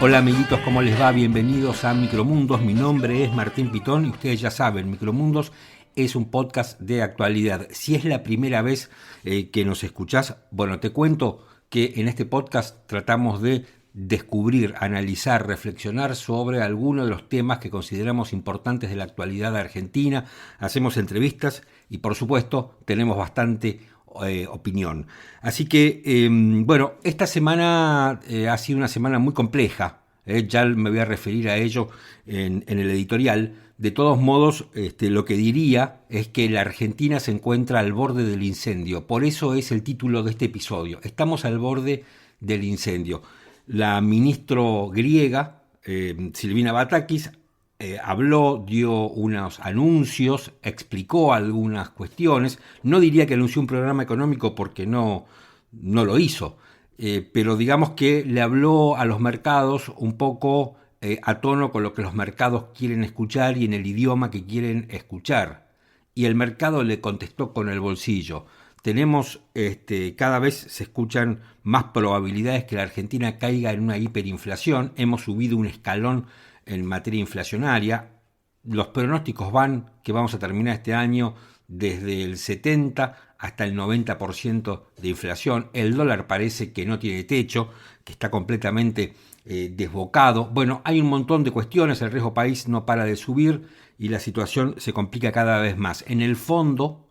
Hola amiguitos, ¿cómo les va? Bienvenidos a Micromundos. Mi nombre es Martín Pitón y ustedes ya saben, Micromundos es un podcast de actualidad. Si es la primera vez que nos escuchás, bueno, te cuento que en este podcast tratamos de descubrir, analizar, reflexionar sobre algunos de los temas que consideramos importantes de la actualidad argentina. Hacemos entrevistas y por supuesto tenemos bastante opinión. Así que, bueno, esta semana ha sido una semana muy compleja. Ya me voy a referir a ello en el editorial. De todos modos, lo que diría es que la Argentina se encuentra al borde del incendio. Por eso es el título de este episodio. Estamos al borde del incendio. La ministra griega, Silvina Batakis, habló, dio unos anuncios, explicó algunas cuestiones. No diría que anunció un programa económico porque no lo hizo, pero digamos que le habló a los mercados un poco a tono con lo que los mercados quieren escuchar y en el idioma que quieren escuchar. Y el mercado le contestó con el bolsillo. Tenemos, cada vez se escuchan más probabilidades que la Argentina caiga en una hiperinflación. Hemos subido un escalón en materia inflacionaria. Los pronósticos van que vamos a terminar este año desde el 70 hasta el 90% de inflación. El dólar parece que no tiene techo, que está completamente desbocado. Bueno, hay un montón de cuestiones, el riesgo país no para de subir y la situación se complica cada vez más. En el fondo,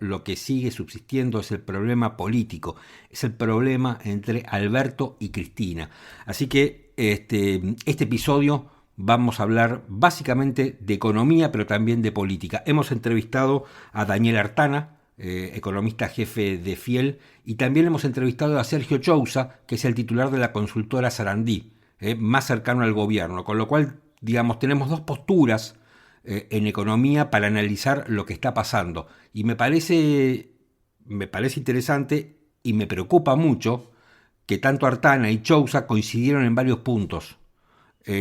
lo que sigue subsistiendo es el problema político, es el problema entre Alberto y Cristina. Así que este episodio vamos a hablar básicamente de economía, pero también de política. Hemos entrevistado a Daniel Artana, economista jefe de Fiel, y también hemos entrevistado a Sergio Chousa, que es el titular de la consultora Sarandí, más cercano al gobierno, con lo cual, digamos, tenemos dos posturas en economía para analizar lo que está pasando. Y me parece interesante y me preocupa mucho que tanto Artana y Chousa coincidieron en varios puntos,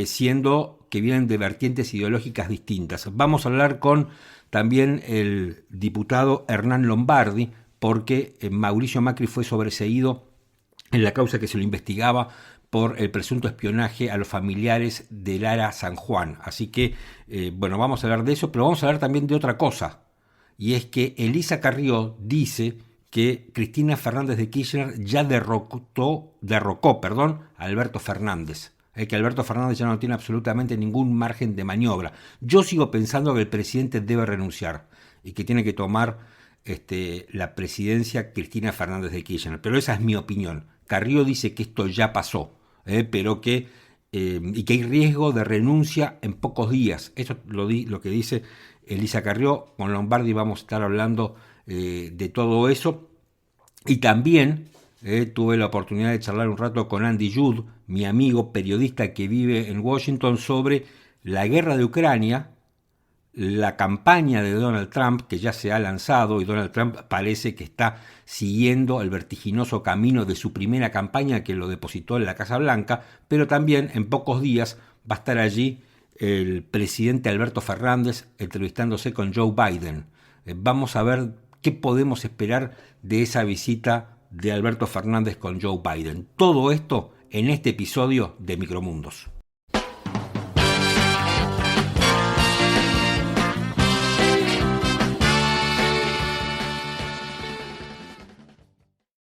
siendo que vienen de vertientes ideológicas distintas. Vamos a hablar con también el diputado Hernán Lombardi, porque Mauricio Macri fue sobreseído en la causa que se lo investigaba por el presunto espionaje a los familiares de Lara San Juan. Así que, bueno, vamos a hablar de eso, pero vamos a hablar también de otra cosa, y es que Elisa Carrió dice que Cristina Fernández de Kirchner ya derrocó a Alberto Fernández. Que Alberto Fernández ya no tiene absolutamente ningún margen de maniobra. Yo sigo pensando que el presidente debe renunciar y que tiene que tomar la presidencia Cristina Fernández de Kirchner. Pero esa es mi opinión. Carrió dice que esto ya pasó, pero que y que hay riesgo de renuncia en pocos días. Eso es lo que dice Elisa Carrió. Con Lombardi vamos a estar hablando de todo eso. Y también tuve la oportunidad de charlar un rato con Andy Judd, mi amigo periodista que vive en Washington, sobre la guerra de Ucrania, la campaña de Donald Trump, que ya se ha lanzado, y Donald Trump parece que está siguiendo el vertiginoso camino de su primera campaña, que lo depositó en la Casa Blanca, pero también en pocos días va a estar allí el presidente Alberto Fernández entrevistándose con Joe Biden. Vamos a ver qué podemos esperar de esa visita de Alberto Fernández con Joe Biden. Todo esto en este episodio de Micromundos.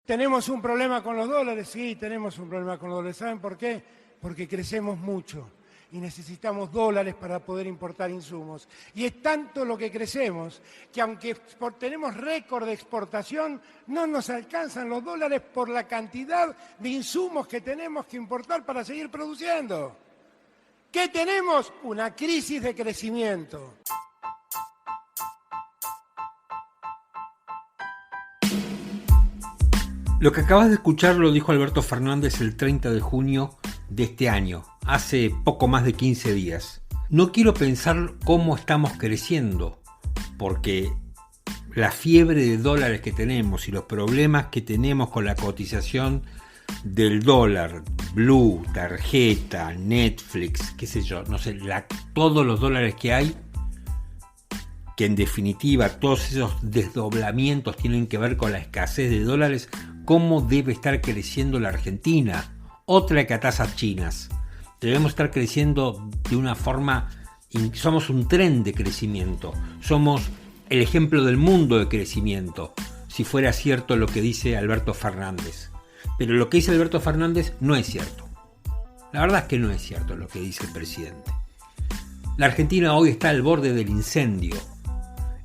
¿Tenemos un problema con los dólares? Sí, tenemos un problema con los dólares. ¿Saben por qué? Porque crecemos mucho y necesitamos dólares para poder importar insumos. Y es tanto lo que crecemos que aunque tenemos récord de exportación, no nos alcanzan los dólares por la cantidad de insumos que tenemos que importar para seguir produciendo. ¿Qué tenemos? Una crisis de crecimiento. Lo que acabas de escuchar lo dijo Alberto Fernández el 30 de junio de este año, hace poco más de 15 días. No quiero pensar cómo estamos creciendo, porque la fiebre de dólares que tenemos y los problemas que tenemos con la cotización del dólar, Blue, tarjeta, Netflix, qué sé yo, no sé, todos los dólares que hay, que en definitiva todos esos desdoblamientos tienen que ver con la escasez de dólares. ¿Cómo debe estar creciendo la Argentina? Otra que a tasas chinas. Debemos estar creciendo de una forma, somos un tren de crecimiento, somos el ejemplo del mundo de crecimiento, si fuera cierto lo que dice Alberto Fernández. Pero lo que dice Alberto Fernández no es cierto. La verdad es que no es cierto lo que dice el presidente. La Argentina hoy está al borde del incendio,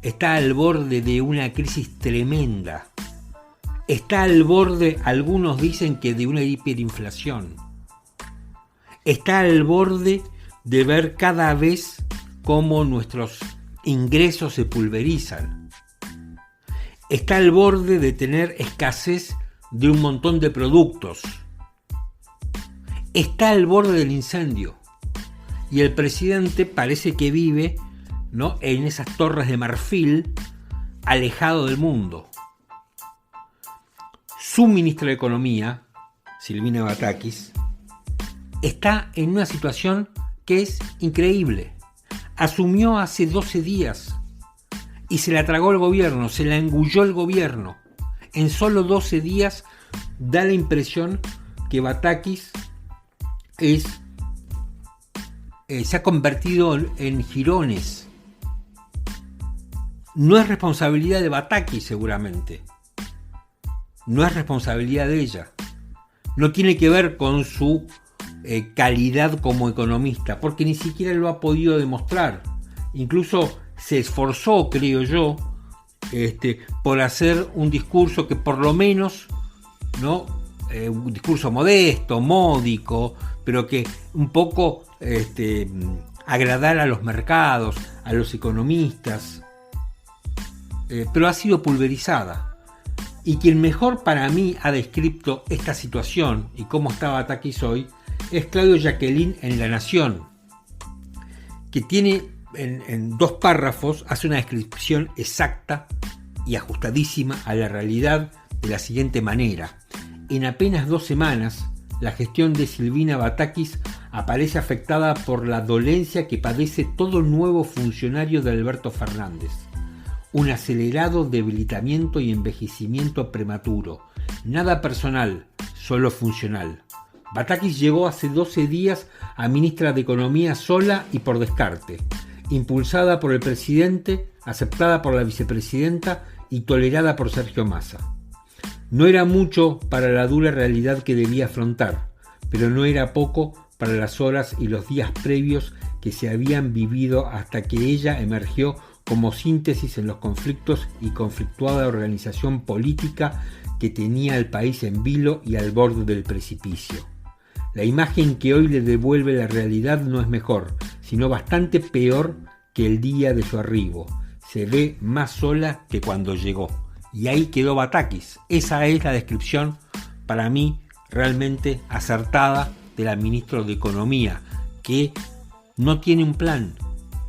está al borde de una crisis tremenda, está al borde, algunos dicen que de una hiperinflación, está al borde de ver cada vez cómo nuestros ingresos se pulverizan, está al borde de tener escasez de un montón de productos, está al borde del incendio. Y el presidente parece que vive, ¿no?, en esas torres de marfil, alejado del mundo. Su ministra de Economía, Silvina Batakis, está en una situación que es increíble. Asumió hace 12 días y se la tragó el gobierno, se la engulló el gobierno. En solo 12 días da la impresión que Batakis se ha convertido en jirones. No es responsabilidad de Batakis, seguramente. No es responsabilidad de ella. No tiene que ver con su calidad como economista, porque ni siquiera lo ha podido demostrar. Incluso se esforzó, creo yo, por hacer un discurso que por lo menos, ¿no?, un discurso modesto, módico, pero que un poco agradar a los mercados, a los economistas, pero ha sido pulverizada. Y quien mejor para mí ha descrito esta situación y cómo está Batakis hoy es Claudio Jacquelin en La Nación, que tiene en 2 párrafos, hace una descripción exacta y ajustadísima a la realidad de la siguiente manera: en apenas 2 semanas, la gestión de Silvina Batakis aparece afectada por la dolencia que padece todo nuevo funcionario de Alberto Fernández. Un acelerado debilitamiento y envejecimiento prematuro. Nada personal, solo funcional. Batakis llegó hace 12 días a ministra de Economía sola y por descarte, impulsada por el presidente, aceptada por la vicepresidenta y tolerada por Sergio Massa. No era mucho para la dura realidad que debía afrontar, pero no era poco para las horas y los días previos que se habían vivido hasta que ella emergió como síntesis en los conflictos y conflictuada organización política que tenía al país en vilo y al borde del precipicio. La imagen que hoy le devuelve la realidad no es mejor, sino bastante peor que el día de su arribo. Se ve más sola que cuando llegó. Y ahí quedó Batakis. Esa es la descripción, para mí, realmente acertada de la ministra de Economía, que no tiene un plan,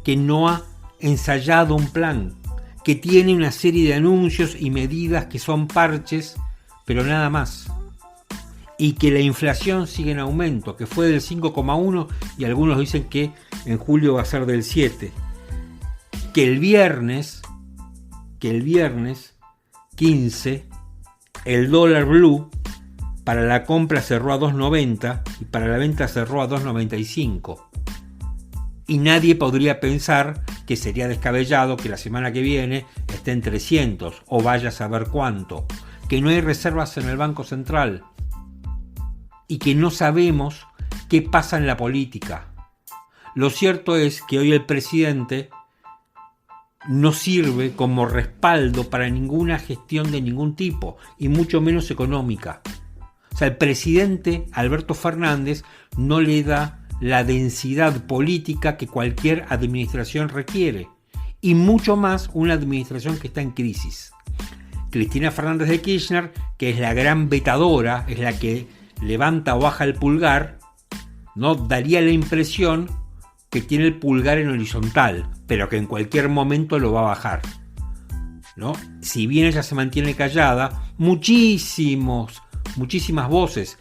que no ha ensayado un plan, que tiene una serie de anuncios y medidas que son parches, pero nada más. Y que la inflación sigue en aumento, que fue del 5,1 y algunos dicen que en julio va a ser del 7. Que el viernes 15, el dólar blue para la compra cerró a 2.90 y para la venta cerró a 2.95. Y nadie podría pensar que sería descabellado que la semana que viene esté en 300 o vaya a saber cuánto. Que no hay reservas en el Banco Central y que no sabemos qué pasa en la política. Lo cierto es que hoy el presidente no sirve como respaldo para ninguna gestión de ningún tipo, y mucho menos económica. O sea, el presidente Alberto Fernández no le da la densidad política que cualquier administración requiere, y mucho más una administración que está en crisis. Cristina Fernández de Kirchner, que es la gran vetadora, es la que levanta o baja el pulgar, ¿no? Daría la impresión que tiene el pulgar en horizontal, pero que en cualquier momento lo va a bajar, ¿no? Si bien ella se mantiene callada, muchísimas voces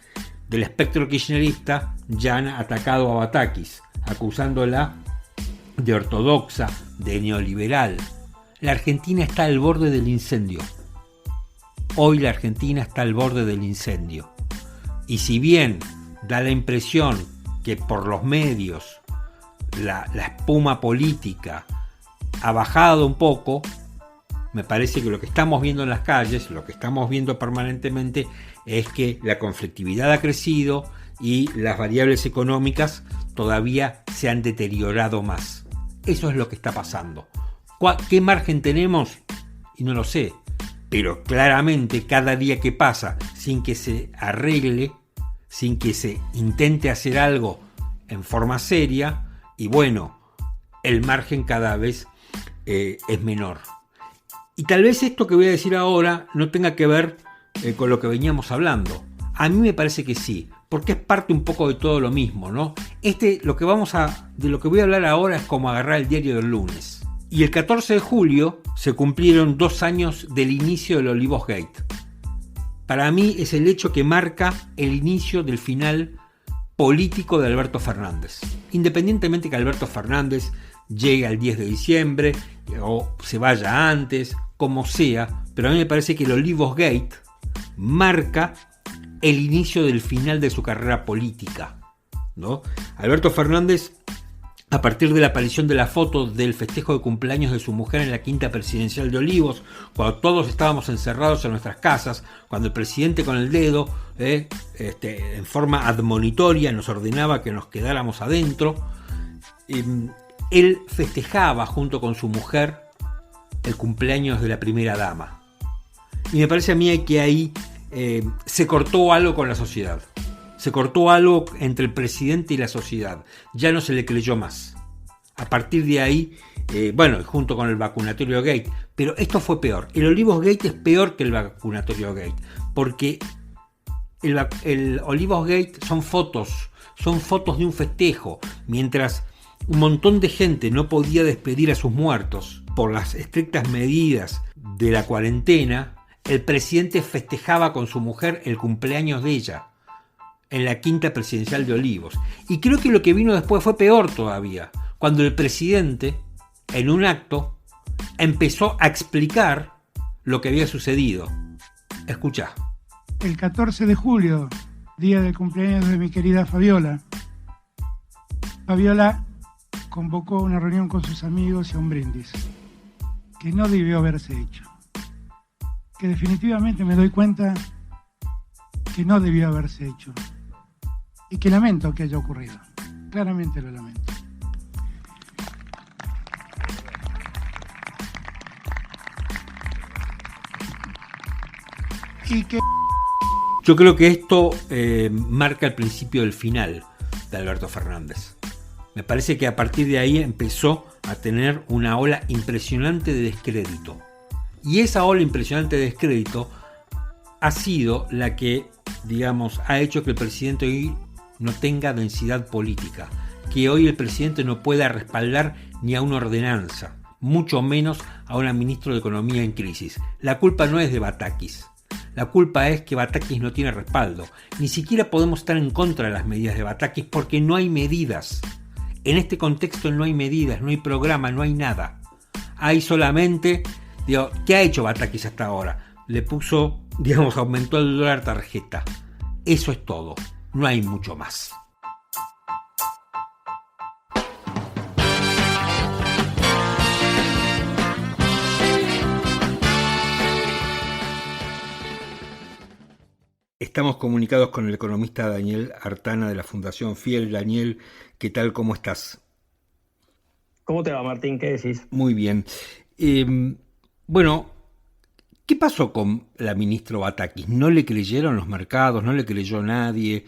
del espectro kirchnerista ya han atacado a Batakis, acusándola de ortodoxa, de neoliberal. La Argentina está al borde del incendio. Hoy la Argentina está al borde del incendio. Y si bien da la impresión que por los medios la espuma política ha bajado un poco, me parece que lo que estamos viendo en las calles, lo que estamos viendo permanentemente, es que la conflictividad ha crecido y las variables económicas todavía se han deteriorado más. Eso es lo que está pasando. ¿Qué margen tenemos? Y no lo sé, pero claramente cada día que pasa sin que se arregle, sin que se intente hacer algo en forma seria, y bueno, el margen cada vez es menor. Y tal vez esto que voy a decir ahora no tenga que ver con lo que veníamos hablando. A mí me parece que sí, porque es parte un poco de todo lo mismo, ¿no? De lo que voy a hablar ahora es como agarrar el diario del lunes. Y el 14 de julio se cumplieron 2 años del inicio del Olivos Gate. Para mí es el hecho que marca el inicio del final político de Alberto Fernández. Independientemente que Alberto Fernández llegue al 10 de diciembre o se vaya antes, como sea, pero a mí me parece que el Olivos Gate marca el inicio del final de su carrera política, ¿no? Alberto Fernández, a partir de la aparición de la foto del festejo de cumpleaños de su mujer en la quinta presidencial de Olivos, cuando todos estábamos encerrados en nuestras casas, cuando el presidente con el dedo, en forma admonitoria, nos ordenaba que nos quedáramos adentro, él festejaba junto con su mujer el cumpleaños de la primera dama. Y me parece a mí que ahí se cortó algo con la sociedad. Se cortó algo entre el presidente y la sociedad. Ya no se le creyó más. A partir de ahí, junto con el vacunatorio Gate. Pero esto fue peor. El Olivos Gate es peor que el vacunatorio Gate. Porque el Olivos Gate son fotos de un festejo. Mientras un montón de gente no podía despedir a sus muertos por las estrictas medidas de la cuarentena, el presidente festejaba con su mujer el cumpleaños de ella en la quinta presidencial de Olivos. Y creo que lo que vino después fue peor todavía, cuando el presidente, en un acto, empezó a explicar lo que había sucedido. Escuchá. El 14 de julio, día del cumpleaños de mi querida Fabiola, Fabiola convocó una reunión con sus amigos y a un brindis, que no debió haberse hecho. Que definitivamente me doy cuenta que no debió haberse hecho. Y que lamento que haya ocurrido. Claramente lo lamento. Y que... Yo creo que esto marca el principio del final de Alberto Fernández. Me parece que a partir de ahí empezó a tener una ola impresionante de descrédito. Y esa ola impresionante de descrédito ha sido la que, digamos, ha hecho que el presidente hoy no tenga densidad política, que hoy el presidente no pueda respaldar ni a una ordenanza, mucho menos a una ministra de Economía en crisis. La culpa no es de Batakis. La culpa es que Batakis no tiene respaldo. Ni siquiera podemos estar en contra de las medidas de Batakis porque no hay medidas. En este contexto no hay medidas, no hay programa, no hay nada. Hay solamente... ¿qué ha hecho Batakis hasta ahora? Le puso, aumentó el dólar tarjeta. Eso es todo. No hay mucho más. Estamos comunicados con el economista Daniel Artana de la Fundación Fiel. Daniel, ¿qué tal? ¿Cómo estás? ¿Cómo te va, Martín? ¿Qué decís? Muy bien. ¿Qué pasó con la ministra Batakis? ¿No le creyeron los mercados? ¿No le creyó nadie?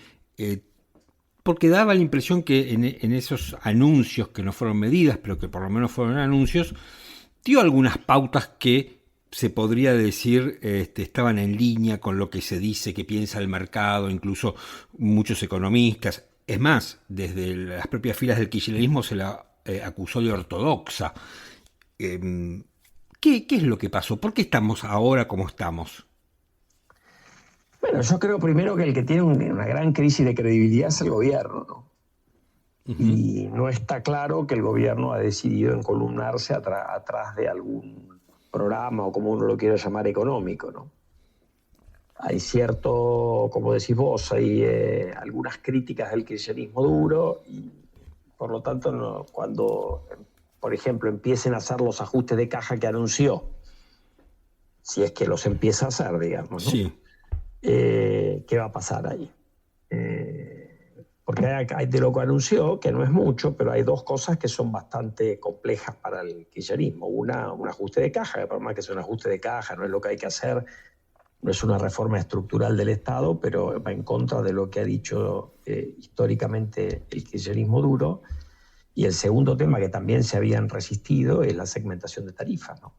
Porque daba la impresión que en esos anuncios, que no fueron medidas, pero que por lo menos fueron anuncios, dio algunas pautas que se podría decir estaban en línea con lo que se dice que piensa el mercado, incluso muchos economistas. Es más, desde las propias filas del kirchnerismo se la acusó de ortodoxa. ¿Qué es lo que pasó? ¿Por qué estamos ahora como estamos? Bueno, yo creo primero que el que tiene una gran crisis de credibilidad es el gobierno, ¿no? Uh-huh. Y no está claro que el gobierno ha decidido encolumnarse atrás de algún programa o como uno lo quiera llamar económico, ¿no? hay cierto, como decís vos, hay algunas críticas del kirchnerismo duro y por lo tanto cuando, por ejemplo, empiecen a hacer los ajustes de caja que anunció, si es que los empieza a hacer, digamos, ¿no? Sí. ¿Qué va a pasar ahí? Porque hay de lo que anunció, que no es mucho, pero hay dos cosas que son bastante complejas para el kirchnerismo. Una, un ajuste de caja, que por más que sea un ajuste de caja, no es lo que hay que hacer, no es una reforma estructural del Estado, pero va en contra de lo que ha dicho históricamente el kirchnerismo duro. Y el segundo tema que también se habían resistido es la segmentación de tarifas, ¿no?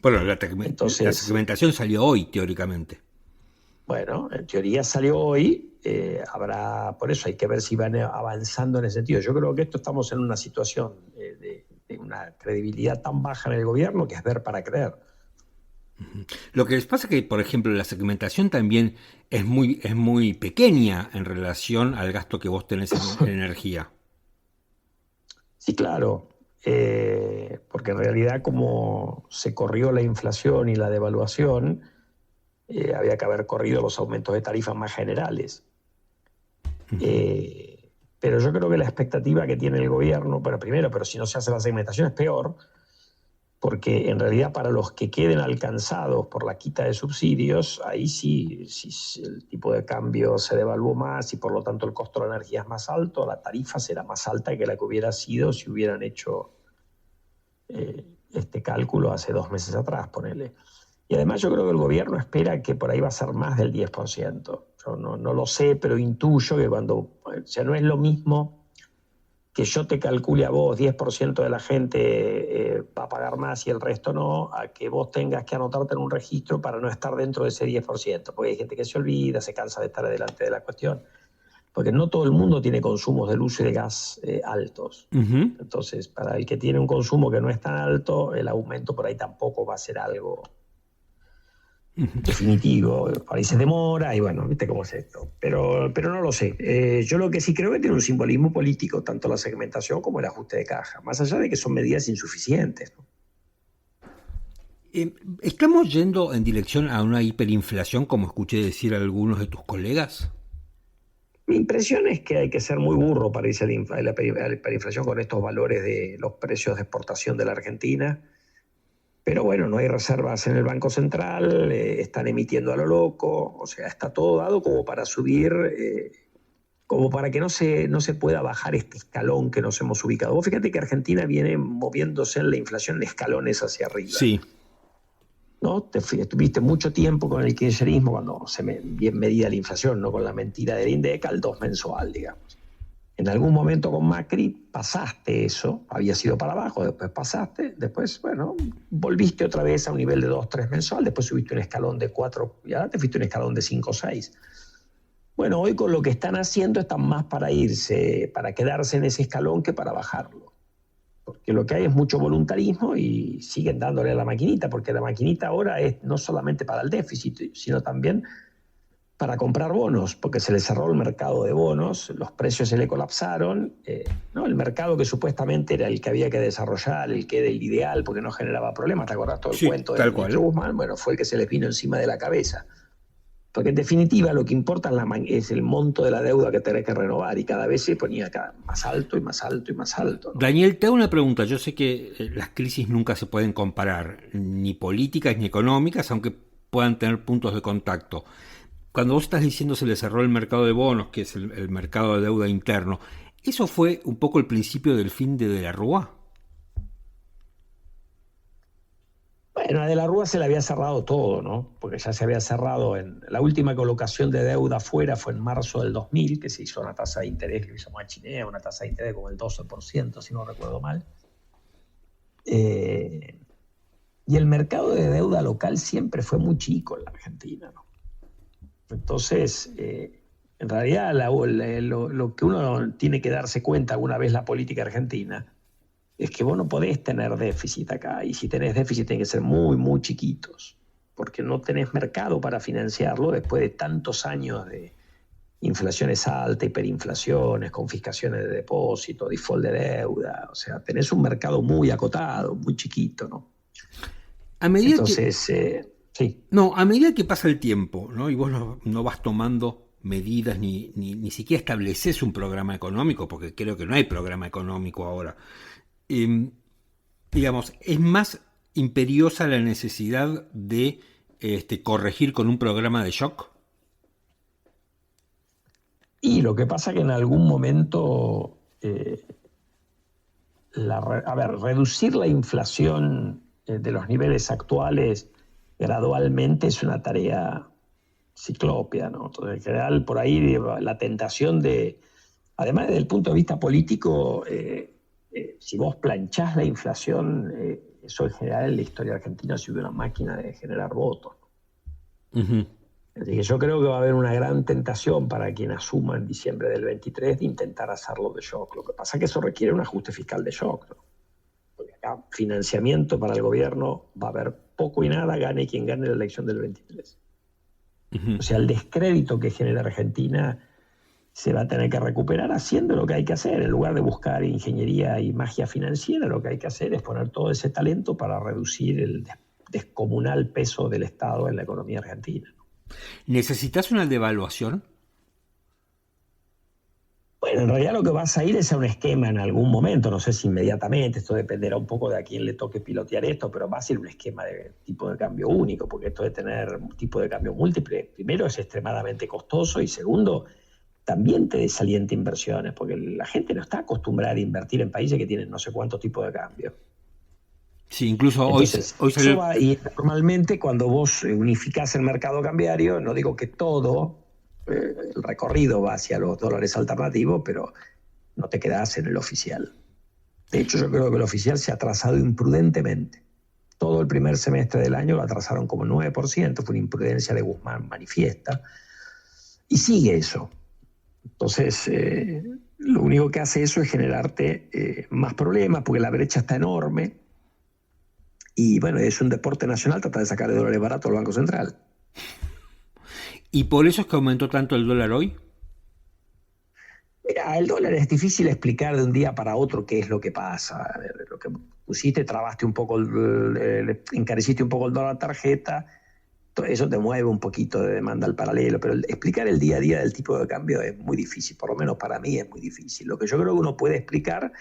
Bueno, la Entonces, segmentación salió hoy, teóricamente. Bueno, en teoría salió hoy, por eso hay que ver si van avanzando en ese sentido. Yo creo que estamos en una situación de una credibilidad tan baja en el gobierno que es ver para creer. Lo que les pasa es que, por ejemplo, la segmentación también es muy pequeña en relación al gasto que vos tenés en energía. Sí, claro, porque en realidad como se corrió la inflación y la devaluación, había que haber corrido los aumentos de tarifas más generales. Pero yo creo que la expectativa que tiene el gobierno, bueno, primero, pero si no se hace la segmentación es peor, porque en realidad para los que queden alcanzados por la quita de subsidios, ahí sí, si el tipo de cambio se devaluó más y por lo tanto el costo de la energía es más alto, la tarifa será más alta que la que hubiera sido si hubieran hecho este cálculo hace 2 meses atrás, ponele. Y además yo creo que el gobierno espera que por ahí va a ser más del 10%. Yo no lo sé, pero intuyo que o sea, no es lo mismo que yo te calcule a vos 10% de la gente va a pagar más y el resto no, a que vos tengas que anotarte en un registro para no estar dentro de ese 10%, porque hay gente que se olvida, se cansa de estar delante de la cuestión, porque no todo el mundo tiene consumos de luz y de gas altos. Entonces, para el que tiene un consumo que no es tan alto, el aumento por ahí tampoco va a ser algo definitivo, por ahí se demora y bueno, viste cómo es esto, pero no lo sé. Yo lo que sí creo que tiene un simbolismo político, tanto la segmentación como el ajuste de caja, más allá de que son medidas insuficientes, ¿no? ¿Estamos yendo en dirección a una hiperinflación, como escuché decir a algunos de tus colegas? Mi impresión es que hay que ser muy burro para irse a la hiperinflación con estos valores de los precios de exportación de la Argentina. Pero bueno, no hay reservas en el Banco Central, están emitiendo a lo loco, o sea, está todo dado como para subir, como para que no se pueda bajar este escalón que nos hemos ubicado. Vos fíjate que Argentina viene moviéndose en la inflación en escalones hacia arriba. Sí. ¿No? Estuviste mucho tiempo con el kirchnerismo cuando bien medida la inflación, no con la mentira del INDEC, al 2 mensual, digamos. En algún momento con Macri pasaste eso, había sido para abajo, después pasaste, después, bueno, volviste otra vez a un nivel de 2, 3 mensual, después subiste un escalón de 4 y ahora te fuiste un escalón de 5, 6. Bueno, hoy con lo que están haciendo están más para irse, para quedarse en ese escalón que para bajarlo. Porque lo que hay es mucho voluntarismo y siguen dándole a la maquinita, porque la maquinita ahora es no solamente para el déficit, sino también para comprar bonos, porque se le cerró el mercado de bonos, los precios se le colapsaron, ¿no? El mercado que supuestamente era el que había que desarrollar, el que era el ideal, porque no generaba problemas, ¿te acordás todo el cuento del ministro Guzmán? Bueno, fue el que se les vino encima de la cabeza. Porque en definitiva lo que importa es el monto de la deuda que tenés que renovar y cada vez se ponía más alto y más alto y más alto, ¿no? Daniel, te hago una pregunta. Yo sé que las crisis nunca se pueden comparar, ni políticas ni económicas, aunque puedan tener puntos de contacto. Cuando vos estás diciendo se le cerró el mercado de bonos, que es el mercado de deuda interno, ¿eso fue un poco el principio del fin de la Rúa? Bueno, a De la Rúa se le había cerrado todo, ¿no? Porque ya se había cerrado en la última colocación de deuda afuera fue en marzo del 2000, que se hizo una tasa de interés que se llamó Chinea, una tasa de interés como el 12%, si no recuerdo mal. Y el mercado de deuda local siempre fue muy chico en la Argentina, ¿no? Entonces, en realidad lo que uno tiene que darse cuenta alguna vez la política argentina es que vos no podés tener déficit acá, y si tenés déficit tienen que ser muy, muy chiquitos, porque no tenés mercado para financiarlo después de tantos años de inflaciones altas, hiperinflaciones, confiscaciones de depósitos, default de deuda, o sea, tenés un mercado muy acotado, muy chiquito, ¿no? A medida Entonces, Sí. No, a medida que pasa el tiempo, ¿no? Y vos no vas tomando medidas ni siquiera estableces un programa económico, porque creo que no hay programa económico ahora. Eh, digamos, es más imperiosa la necesidad de corregir con un programa de shock. Y lo que pasa que en algún momento, reducir la inflación de los niveles actuales gradualmente es una tarea ciclópea, ¿no? Entonces, en general, por ahí la tentación de, además desde el punto de vista político, si vos planchás la inflación, eso en general en la historia argentina ha sido una máquina de generar votos. Uh-huh. Así que yo creo que va a haber una gran tentación para quien asuma en diciembre del 23 de intentar hacerlo de shock. Lo que pasa es que eso requiere un ajuste fiscal de shock, ¿no? Porque acá financiamiento para el gobierno va a haber poco y nada, gane quien gane la elección del 23. Uh-huh. O sea, el descrédito que genera Argentina se va a tener que recuperar haciendo lo que hay que hacer. En lugar de buscar ingeniería y magia financiera, lo que hay que hacer es poner todo ese talento para reducir el descomunal peso del Estado en la economía argentina. ¿Necesitas una devaluación? Bueno, en realidad lo que vas a ir es a un esquema en algún momento, no sé si inmediatamente, esto dependerá un poco de a quién le toque pilotear esto, pero va a ser un esquema de tipo de cambio único, porque esto de tener un tipo de cambio múltiple, primero es extremadamente costoso y segundo, también te desalienta inversiones, porque la gente no está acostumbrada a invertir en países que tienen no sé cuántos tipos de cambio. Sí, incluso entonces, hoy salió... y normalmente cuando vos unificás el mercado cambiario, no digo que todo el recorrido va hacia los dólares alternativos, pero no te quedás en el oficial. De hecho, yo creo que el oficial se ha atrasado imprudentemente. Todo el primer semestre del año lo atrasaron como 9%, fue una imprudencia de Guzmán manifiesta, y sigue eso. Entonces, lo único que hace eso es generarte más problemas, porque la brecha está enorme. Y bueno, es un deporte nacional tratar de sacar de dólares baratos al Banco Central. ¿Y por eso es que aumentó tanto el dólar hoy? Mira, el dólar es difícil explicar de un día para otro qué es lo que pasa. A ver, lo que pusiste, trabaste un poco, encareciste un poco el dólar tarjeta, eso te mueve un poquito de demanda al paralelo, pero explicar el día a día del tipo de cambio es muy difícil, por lo menos para mí es muy difícil. Lo que yo creo que uno puede explicar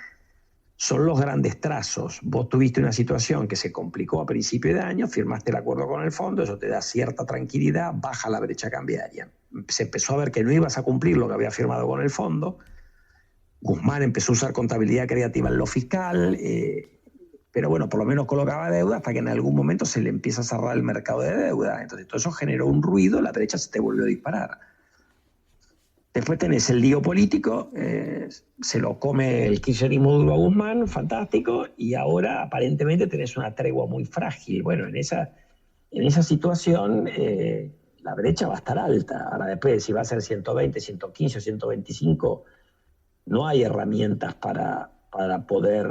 son los grandes trazos. Vos tuviste una situación que se complicó a principio de año, firmaste el acuerdo con el fondo, eso te da cierta tranquilidad, baja la brecha cambiaria. Se empezó a ver que no ibas a cumplir lo que había firmado con el fondo. Guzmán empezó a usar contabilidad creativa en lo fiscal, pero bueno, por lo menos colocaba deuda hasta que en algún momento se le empieza a cerrar el mercado de deuda. Entonces todo eso generó un ruido, la brecha se te volvió a disparar. Después tenés el lío político, se lo come el kirchnerismo duro a Guzmán, fantástico, y ahora aparentemente tenés una tregua muy frágil. Bueno, en esa situación la brecha va a estar alta. Ahora después, si va a ser 120, 115 o 125, no hay herramientas para poder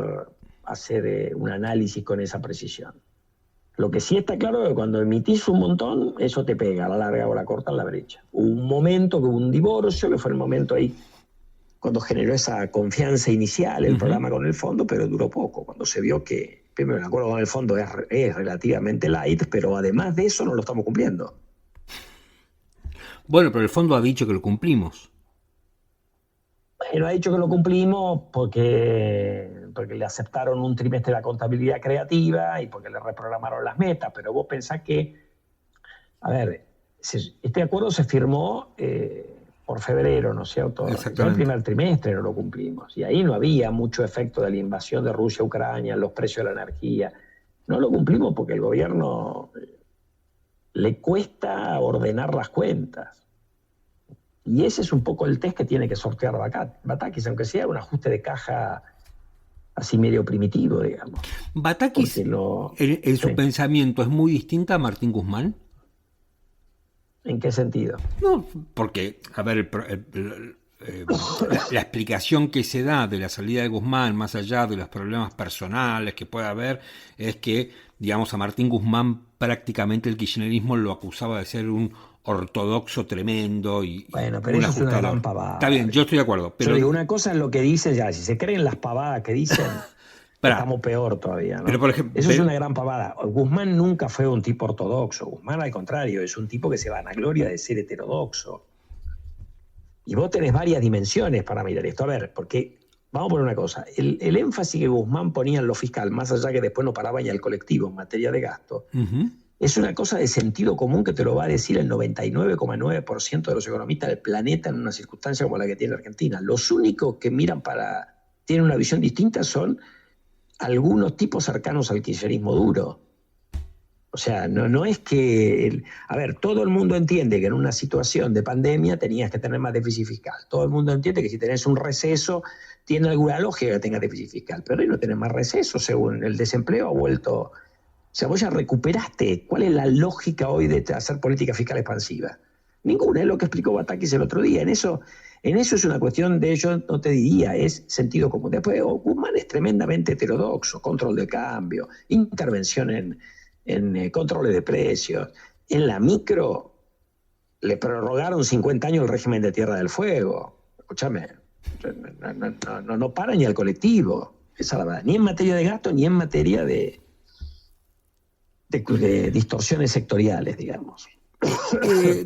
hacer un análisis con esa precisión. Lo que sí está claro es que cuando emitís un montón, eso te pega a la larga o a la corta en la brecha. Hubo un momento que hubo un divorcio, que fue el momento ahí cuando generó esa confianza inicial el programa con el fondo, pero duró poco. Cuando se vio que, primero, el acuerdo con el fondo es relativamente light, pero además de eso no lo estamos cumpliendo. Bueno, pero el fondo ha dicho que lo cumplimos. Bueno, ha dicho que lo cumplimos porque le aceptaron un trimestre de la contabilidad creativa y porque le reprogramaron las metas, pero vos pensás que, a ver, este acuerdo se firmó por febrero, ¿no es cierto? El primer trimestre no lo cumplimos y ahí no había mucho efecto de la invasión de Rusia a Ucrania, los precios de la energía. No lo cumplimos porque el gobierno le cuesta ordenar las cuentas. Y ese es un poco el test que tiene que sortear Batakis, aunque sea un ajuste de caja así medio primitivo, digamos. ¿Batakis en su pensamiento es muy distinta a Martín Guzmán? ¿En qué sentido? No, porque, a ver, la explicación que se da de la salida de Guzmán, más allá de los problemas personales que pueda haber, es que, digamos, a Martín Guzmán prácticamente el kirchnerismo lo acusaba de ser un ortodoxo tremendo y bueno, pero eso es una gran pavada. Está bien, yo estoy de acuerdo. Pero yo digo, una cosa es lo que dicen, ya, si se creen las pavadas que dicen, Estamos peor todavía, ¿no? Pero por ejemplo, eso es una gran pavada. Guzmán nunca fue un tipo ortodoxo. Guzmán, al contrario, es un tipo que se vanagloria de ser heterodoxo. Y vos tenés varias dimensiones para mirar esto. A ver, porque vamos a poner una cosa. El énfasis que Guzmán ponía en lo fiscal, más allá que después no paraba ya el colectivo en materia de gasto, es una cosa de sentido común que te lo va a decir el 99,9% de los economistas del planeta en una circunstancia como la que tiene Argentina. Los únicos que tienen una visión distinta son algunos tipos cercanos al kirchnerismo duro. O sea, no es que... A ver, todo el mundo entiende que en una situación de pandemia tenías que tener más déficit fiscal. Todo el mundo entiende que si tenés un receso, tiene alguna lógica que tengas déficit fiscal. Pero hoy no tenés más receso, según el desempleo ha vuelto... O sea, vos ya recuperaste. ¿Cuál es la lógica hoy de hacer política fiscal expansiva? Ninguna, es lo que explicó Batakis el otro día. En eso es una cuestión de, yo no te diría, es sentido común. Después, Guzmán es tremendamente heterodoxo, control de cambio, intervención en controles de precios. En la micro le prorrogaron 50 años el régimen de Tierra del Fuego. Escúchame, no para ni al colectivo. Esa es la verdad. Ni en materia de gasto, ni en materia de distorsiones sectoriales, digamos.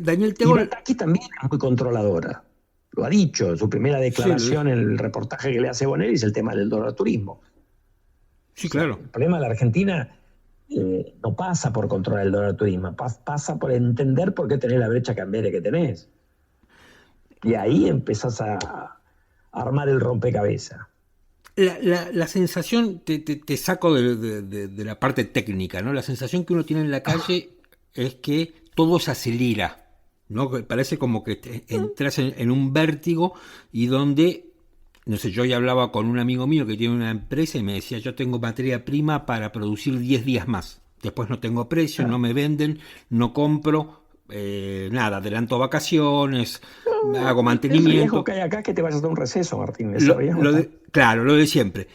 Daniel, y Bataki también es muy controladora. Lo ha dicho en su primera declaración, en el reportaje que le hace Bonelli, es el tema del dólar turismo. Sí, claro. El problema de la Argentina no pasa por controlar el dólar turismo, pasa por entender por qué tenés la brecha cambiaria que tenés. Y ahí empezás a armar el rompecabezas. La sensación, te saco de la parte técnica, ¿no? La sensación que uno tiene en la calle es que todo se acelera, ¿no? Parece como que entras en un vértigo y donde, no sé, yo ya hablaba con un amigo mío que tiene una empresa y me decía, yo tengo materia prima para producir 10 días más. Después no tengo precio, no me venden, no compro, nada, adelanto vacaciones, hago mantenimiento. El riesgo que hay acá es que te vayas a dar un receso, Martín. Claro, lo de siempre.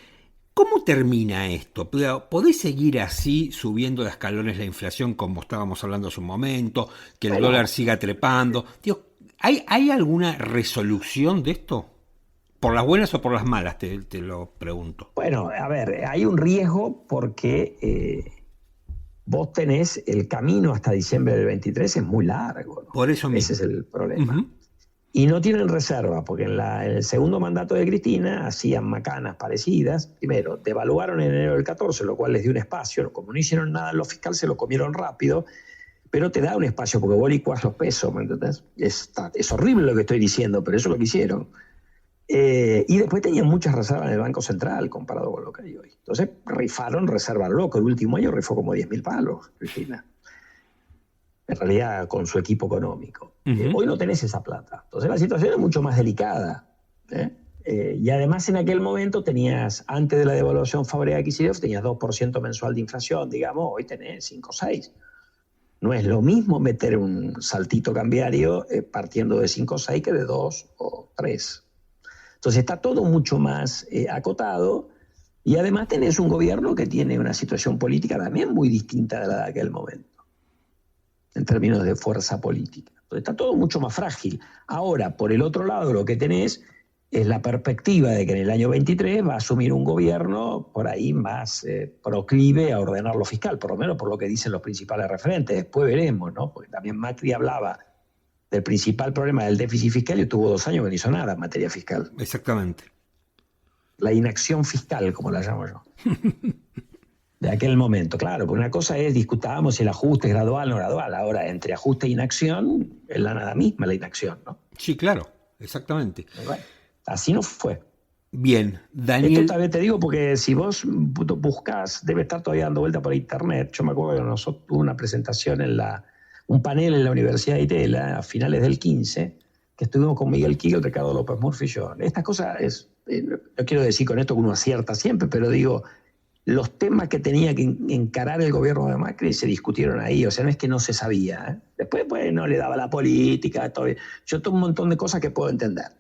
¿Cómo termina esto? ¿Podés seguir así subiendo de escalones la inflación como estábamos hablando hace un momento? Que el dólar siga trepando. Digo, ¿hay alguna resolución de esto? ¿Por las buenas o por las malas? Te lo pregunto. Bueno, a ver, hay un riesgo porque vos tenés el camino hasta diciembre del 23 es muy largo, ¿no? Por eso mismo. Ese es el problema. Y no tienen reserva, porque en el segundo mandato de Cristina hacían macanas parecidas. Primero, devaluaron en enero del 14, lo cual les dio un espacio. Como no hicieron nada en lo fiscal, se lo comieron rápido, pero te da un espacio, porque vos licuás los pesos, ¿me entendés? Es horrible lo que estoy diciendo, pero eso es lo que hicieron. Y después tenían muchas reservas en el Banco Central comparado con lo que hay hoy. Entonces rifaron reservas loco. El último año rifó como 10.000 palos, Cristina. En realidad con su equipo económico. Hoy no tenés esa plata. Entonces la situación es mucho más delicada. Y además en aquel momento tenías, antes de la devaluación Fabregat-Kicillof, tenías 2% mensual de inflación, digamos, hoy tenés 5 o 6. No es lo mismo meter un saltito cambiario partiendo de 5 o 6 que de 2 o 3. Entonces está todo mucho más acotado y además tenés un gobierno que tiene una situación política también muy distinta de la de aquel momento, en términos de fuerza política. Entonces está todo mucho más frágil. Ahora, por el otro lado, lo que tenés es la perspectiva de que en el año 23 va a asumir un gobierno por ahí más proclive a ordenar lo fiscal, por lo menos por lo que dicen los principales referentes. Después veremos, ¿no? Porque también Macri hablaba del principal problema del déficit fiscal y estuvo 2 años que no hizo nada en materia fiscal. Exactamente. La inacción fiscal, como la llamo yo. De aquel momento, claro, porque una cosa es, discutábamos si el ajuste es gradual o no gradual. Ahora, entre ajuste e inacción, es la nada misma la inacción, ¿no? Sí, claro, exactamente. Bueno, así no fue. Bien, Daniel. Esto tal vez te digo porque si vos buscás, debe estar todavía dando vuelta por internet. Yo me acuerdo que nosotros tuvimos una presentación un panel en la Universidad de Itela a finales del 15, que estuvimos con Miguel Kigel, Ricardo López Murphy y yo. Estas cosas no quiero decir con esto que uno acierta siempre, pero digo, los temas que tenía que encarar el gobierno de Macri se discutieron ahí, o sea, no es que no se sabía. Después, pues, no le daba la política, todo. Yo tengo un montón de cosas que puedo entender,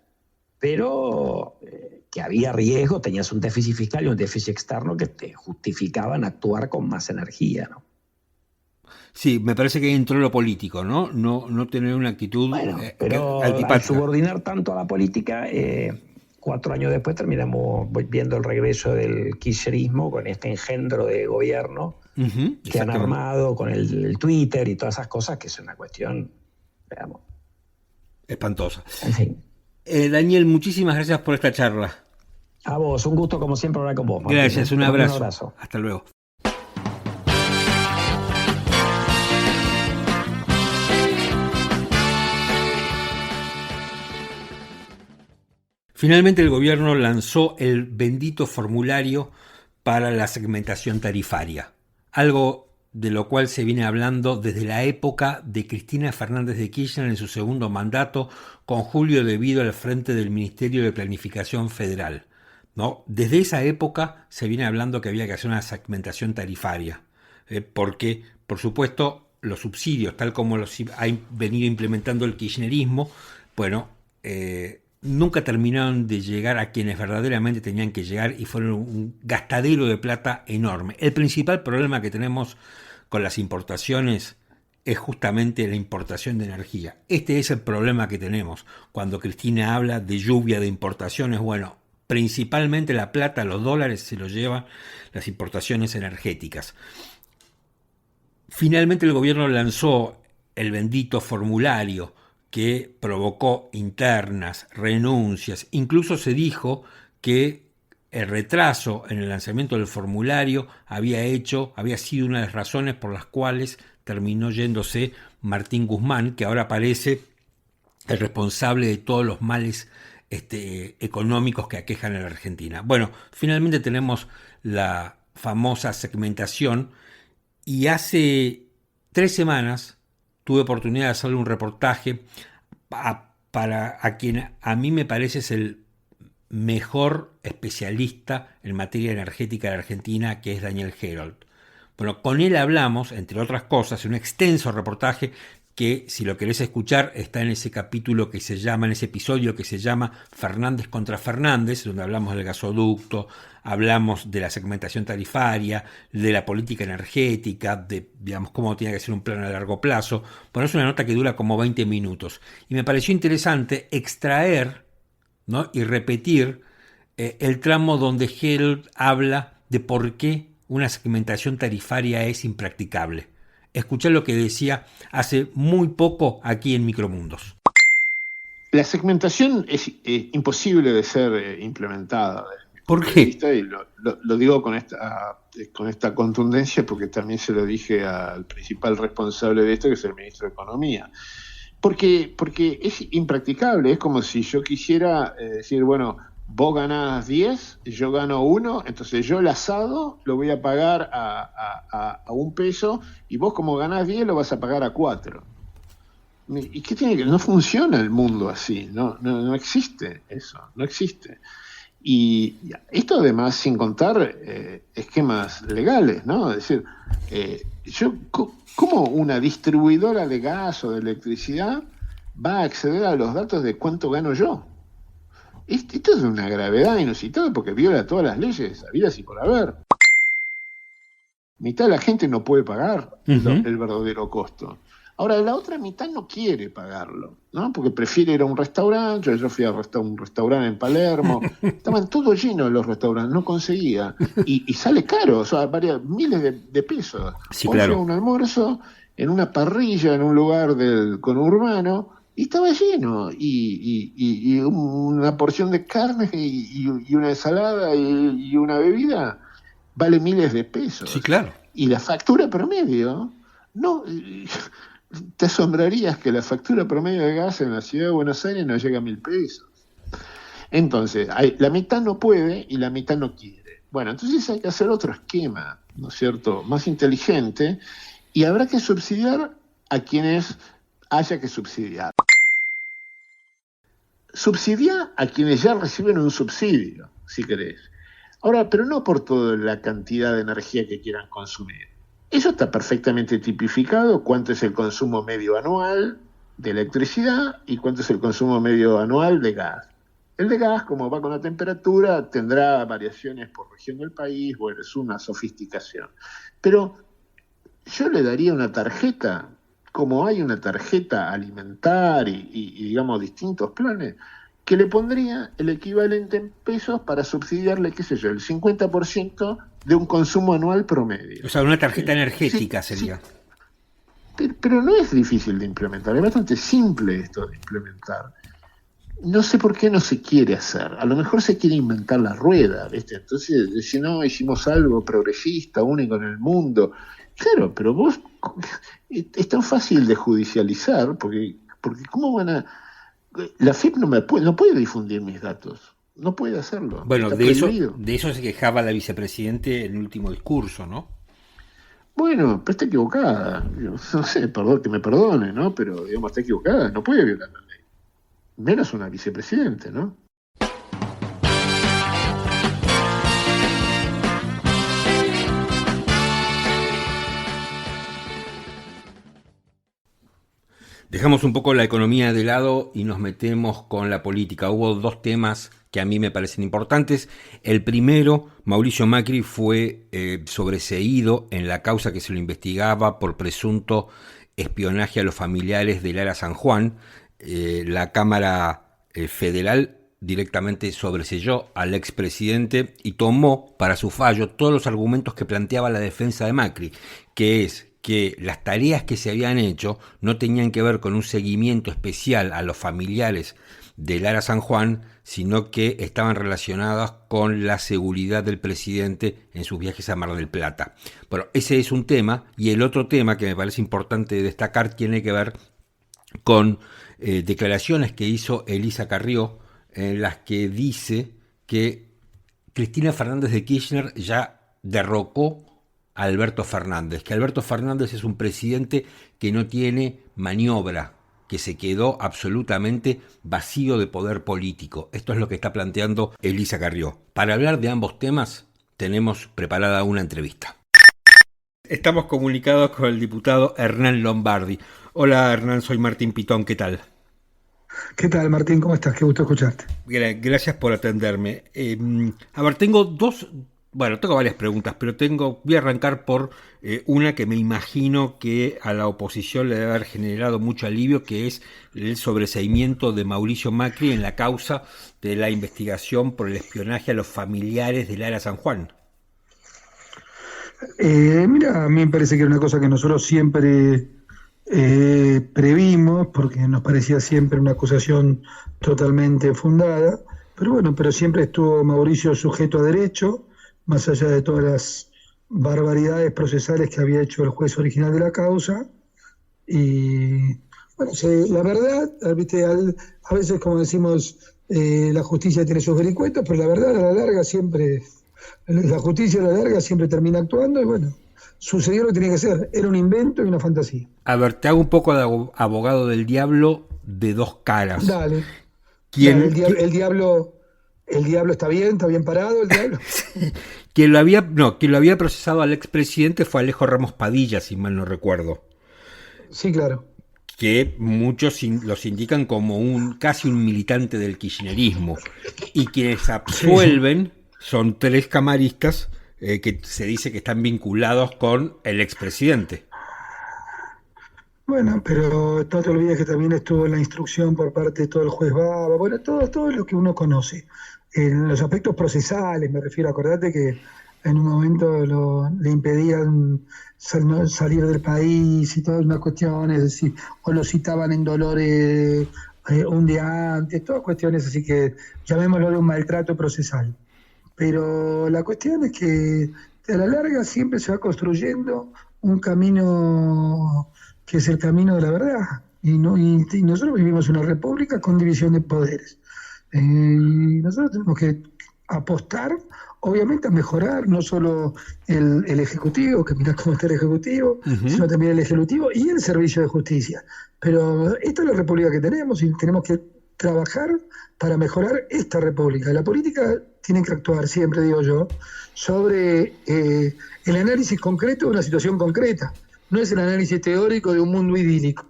pero que había riesgo, tenías un déficit fiscal y un déficit externo que te justificaban actuar con más energía, ¿no? Sí, me parece que entró lo político, ¿no? No tener una actitud bueno, pero al subordinar tanto a la política, 4 años después terminamos viendo el regreso del kirchnerismo con este engendro de gobierno que han armado con el Twitter y todas esas cosas, que es una cuestión, digamos, espantosa. En fin. Daniel, muchísimas gracias por esta charla. A vos, un gusto como siempre hablar con vos, Martín. Gracias, un abrazo. Hasta luego. Finalmente el gobierno lanzó el bendito formulario para la segmentación tarifaria, algo de lo cual se viene hablando desde la época de Cristina Fernández de Kirchner en su segundo mandato, con Julio De Vido al frente del Ministerio de Planificación Federal, ¿no? Desde esa época se viene hablando que había que hacer una segmentación tarifaria, porque, por supuesto, los subsidios, tal como los ha venido implementando el kirchnerismo, bueno, nunca terminaron de llegar a quienes verdaderamente tenían que llegar y fueron un gastadero de plata enorme. El principal problema que tenemos con las importaciones es justamente la importación de energía. Este es el problema que tenemos. Cuando Cristina habla de lluvia de importaciones, bueno, principalmente la plata, los dólares se los llevan las importaciones energéticas. Finalmente el gobierno lanzó el bendito formulario que provocó internas, renuncias. Incluso se dijo que el retraso en el lanzamiento del formulario había sido una de las razones por las cuales terminó yéndose Martín Guzmán, que ahora parece el responsable de todos los males económicos que aquejan a la Argentina. Bueno, finalmente tenemos la famosa segmentación y hace 3 semanas tuve oportunidad de hacerle un reportaje para quien a mí me parece es el mejor especialista en materia energética de Argentina, que es Daniel Herold. Bueno, con él hablamos, entre otras cosas, un extenso reportaje que, si lo querés escuchar, está en ese capítulo que se llama, en ese episodio que se llama Fernández contra Fernández, donde hablamos del gasoducto, hablamos de la segmentación tarifaria, de la política energética, de, digamos, cómo tiene que ser un plan a largo plazo. Bueno, es una nota que dura como 20 minutos. Y me pareció interesante extraer, ¿no?, y repetir el tramo donde Herold habla de por qué una segmentación tarifaria es impracticable. Escuché lo que decía hace muy poco aquí en Micromundos. La segmentación es imposible de ser implementada. ¿Por qué? Y lo digo con esta contundencia porque también se lo dije al principal responsable de esto, que es el ministro de Economía. Porque es impracticable, es como si yo quisiera decir, bueno, vos ganás 10, yo gano 1, entonces yo el asado lo voy a pagar a 1 peso y vos como ganás 10 lo vas a pagar a 4. ¿Y qué tiene que? No funciona el mundo así, no existe eso, no existe. Y esto además sin contar esquemas legales, ¿no? Es decir, ¿cómo una distribuidora de gas o de electricidad va a acceder a los datos de cuánto gano yo? Esto es de una gravedad inusitada porque viola todas las leyes habidas y por haber. Mitad de la gente no puede pagar el verdadero costo. Ahora, la otra mitad no quiere pagarlo, ¿no? Porque prefiere ir a un restaurante. Yo fui a un restaurante en Palermo. Estaban todos llenos los restaurantes, no conseguía. Y sale caro, o sea, miles de pesos. Sí, o claro. fui a un almuerzo en una parrilla en un lugar del conurbano y estaba lleno. Y una porción de carne y una ensalada y una bebida vale miles de pesos. Sí, claro. Y la factura promedio, no... Te asombrarías que la factura promedio de gas en la ciudad de Buenos Aires no llega a 1.000 pesos. Entonces, la mitad no puede y la mitad no quiere. Bueno, entonces hay que hacer otro esquema, ¿no es cierto?, más inteligente, y habrá que subsidiar a quienes haya que subsidiar. Subsidiar a quienes ya reciben un subsidio, si querés. Ahora, pero no por toda la cantidad de energía que quieran consumir. Eso está perfectamente tipificado, cuánto es el consumo medio anual de electricidad y cuánto es el consumo medio anual de gas. El de gas, como va con la temperatura, tendrá variaciones por región del país, bueno, es una sofisticación. Pero yo le daría una tarjeta, como hay una tarjeta alimentar y digamos, distintos planes, que le pondría el equivalente en pesos para subsidiarle, qué sé yo, el 50% de un consumo anual promedio. O sea, una tarjeta energética sería. Sí. Pero no es difícil de implementar, es bastante simple esto de implementar. No sé por qué no se quiere hacer. A lo mejor se quiere inventar la rueda, ¿viste? Entonces, si no, hicimos algo progresista, único en el mundo. Claro, pero vos es tan fácil de judicializar, porque ¿cómo van a...? La FIP no puede difundir mis datos, no puede hacerlo. Bueno, de eso se quejaba la vicepresidenta en el último discurso, ¿no? Bueno, pero está equivocada. Yo no sé, perdón, que me perdone, ¿no? Pero, digamos, está equivocada, no puede violar la ley. Menos una vicepresidente, ¿no? Dejamos un poco la economía de lado y nos metemos con la política. Hubo dos temas que a mí me parecen importantes. El primero, Mauricio Macri fue sobreseído en la causa que se lo investigaba por presunto espionaje a los familiares de Lara San Juan. La Cámara Federal directamente sobreseyó al expresidente y tomó para su fallo todos los argumentos que planteaba la defensa de Macri, que es que las tareas que se habían hecho no tenían que ver con un seguimiento especial a los familiares de Lara San Juan, sino que estaban relacionadas con la seguridad del presidente en sus viajes a Mar del Plata. Bueno, ese es un tema, y el otro tema que me parece importante destacar tiene que ver con declaraciones que hizo Elisa Carrió, en las que dice que Cristina Fernández de Kirchner ya derrocó a Alberto Fernández, que Alberto Fernández es un presidente que no tiene maniobra, que se quedó absolutamente vacío de poder político. Esto es lo que está planteando Elisa Carrió. Para hablar de ambos temas, tenemos preparada una entrevista. Estamos comunicados con el diputado Hernán Lombardi. Hola Hernán, soy Martín Pitón, ¿qué tal? ¿Qué tal, Martín? ¿Cómo estás? Qué gusto escucharte. Gracias por atenderme. A ver, tengo varias preguntas, pero voy a arrancar por una que me imagino que a la oposición le debe haber generado mucho alivio, que es el sobreseimiento de Mauricio Macri en la causa de la investigación por el espionaje a los familiares de Lara San Juan. Mira, a mí me parece que era una cosa que nosotros siempre previmos, porque nos parecía siempre una acusación totalmente fundada, pero siempre estuvo Mauricio sujeto a derecho, más allá de todas las barbaridades procesales que había hecho el juez original de la causa. Y bueno, la verdad, ¿viste? A veces, como decimos, la justicia tiene sus vericuetos, pero la verdad la justicia a la larga siempre termina actuando, y bueno, sucedió lo que tenía que ser, era un invento y una fantasía. A ver, te hago un poco de abogado del diablo de dos caras. Dale. El diablo está bien parado, el diablo. Quien lo había procesado al expresidente fue Alejo Ramos Padilla, si mal no recuerdo. Sí, claro. Que muchos los indican como casi un militante del kirchnerismo. Y quienes absuelven son 3 camaristas que se dice que están vinculados con el expresidente. Bueno, pero no te olvides que también estuvo la instrucción por parte de todo el juez Baba, bueno, todo lo que uno conoce. En los aspectos procesales, me refiero, acordate que en un momento le impedían salir del país y todas unas cuestiones, es decir, o lo citaban en Dolores un día antes, todas cuestiones así que llamémoslo de un maltrato procesal. Pero la cuestión es que a la larga siempre se va construyendo un camino que es el camino de la verdad. Y nosotros vivimos una república con división de poderes. Y nosotros tenemos que apostar, obviamente, a mejorar no solo el Ejecutivo, que mirá cómo está el Ejecutivo, sino también el Ejecutivo y el Servicio de Justicia. Pero esta es la república que tenemos y tenemos que trabajar para mejorar esta república. La política tiene que actuar, siempre digo yo, sobre el análisis concreto de una situación concreta. No es el análisis teórico de un mundo idílico.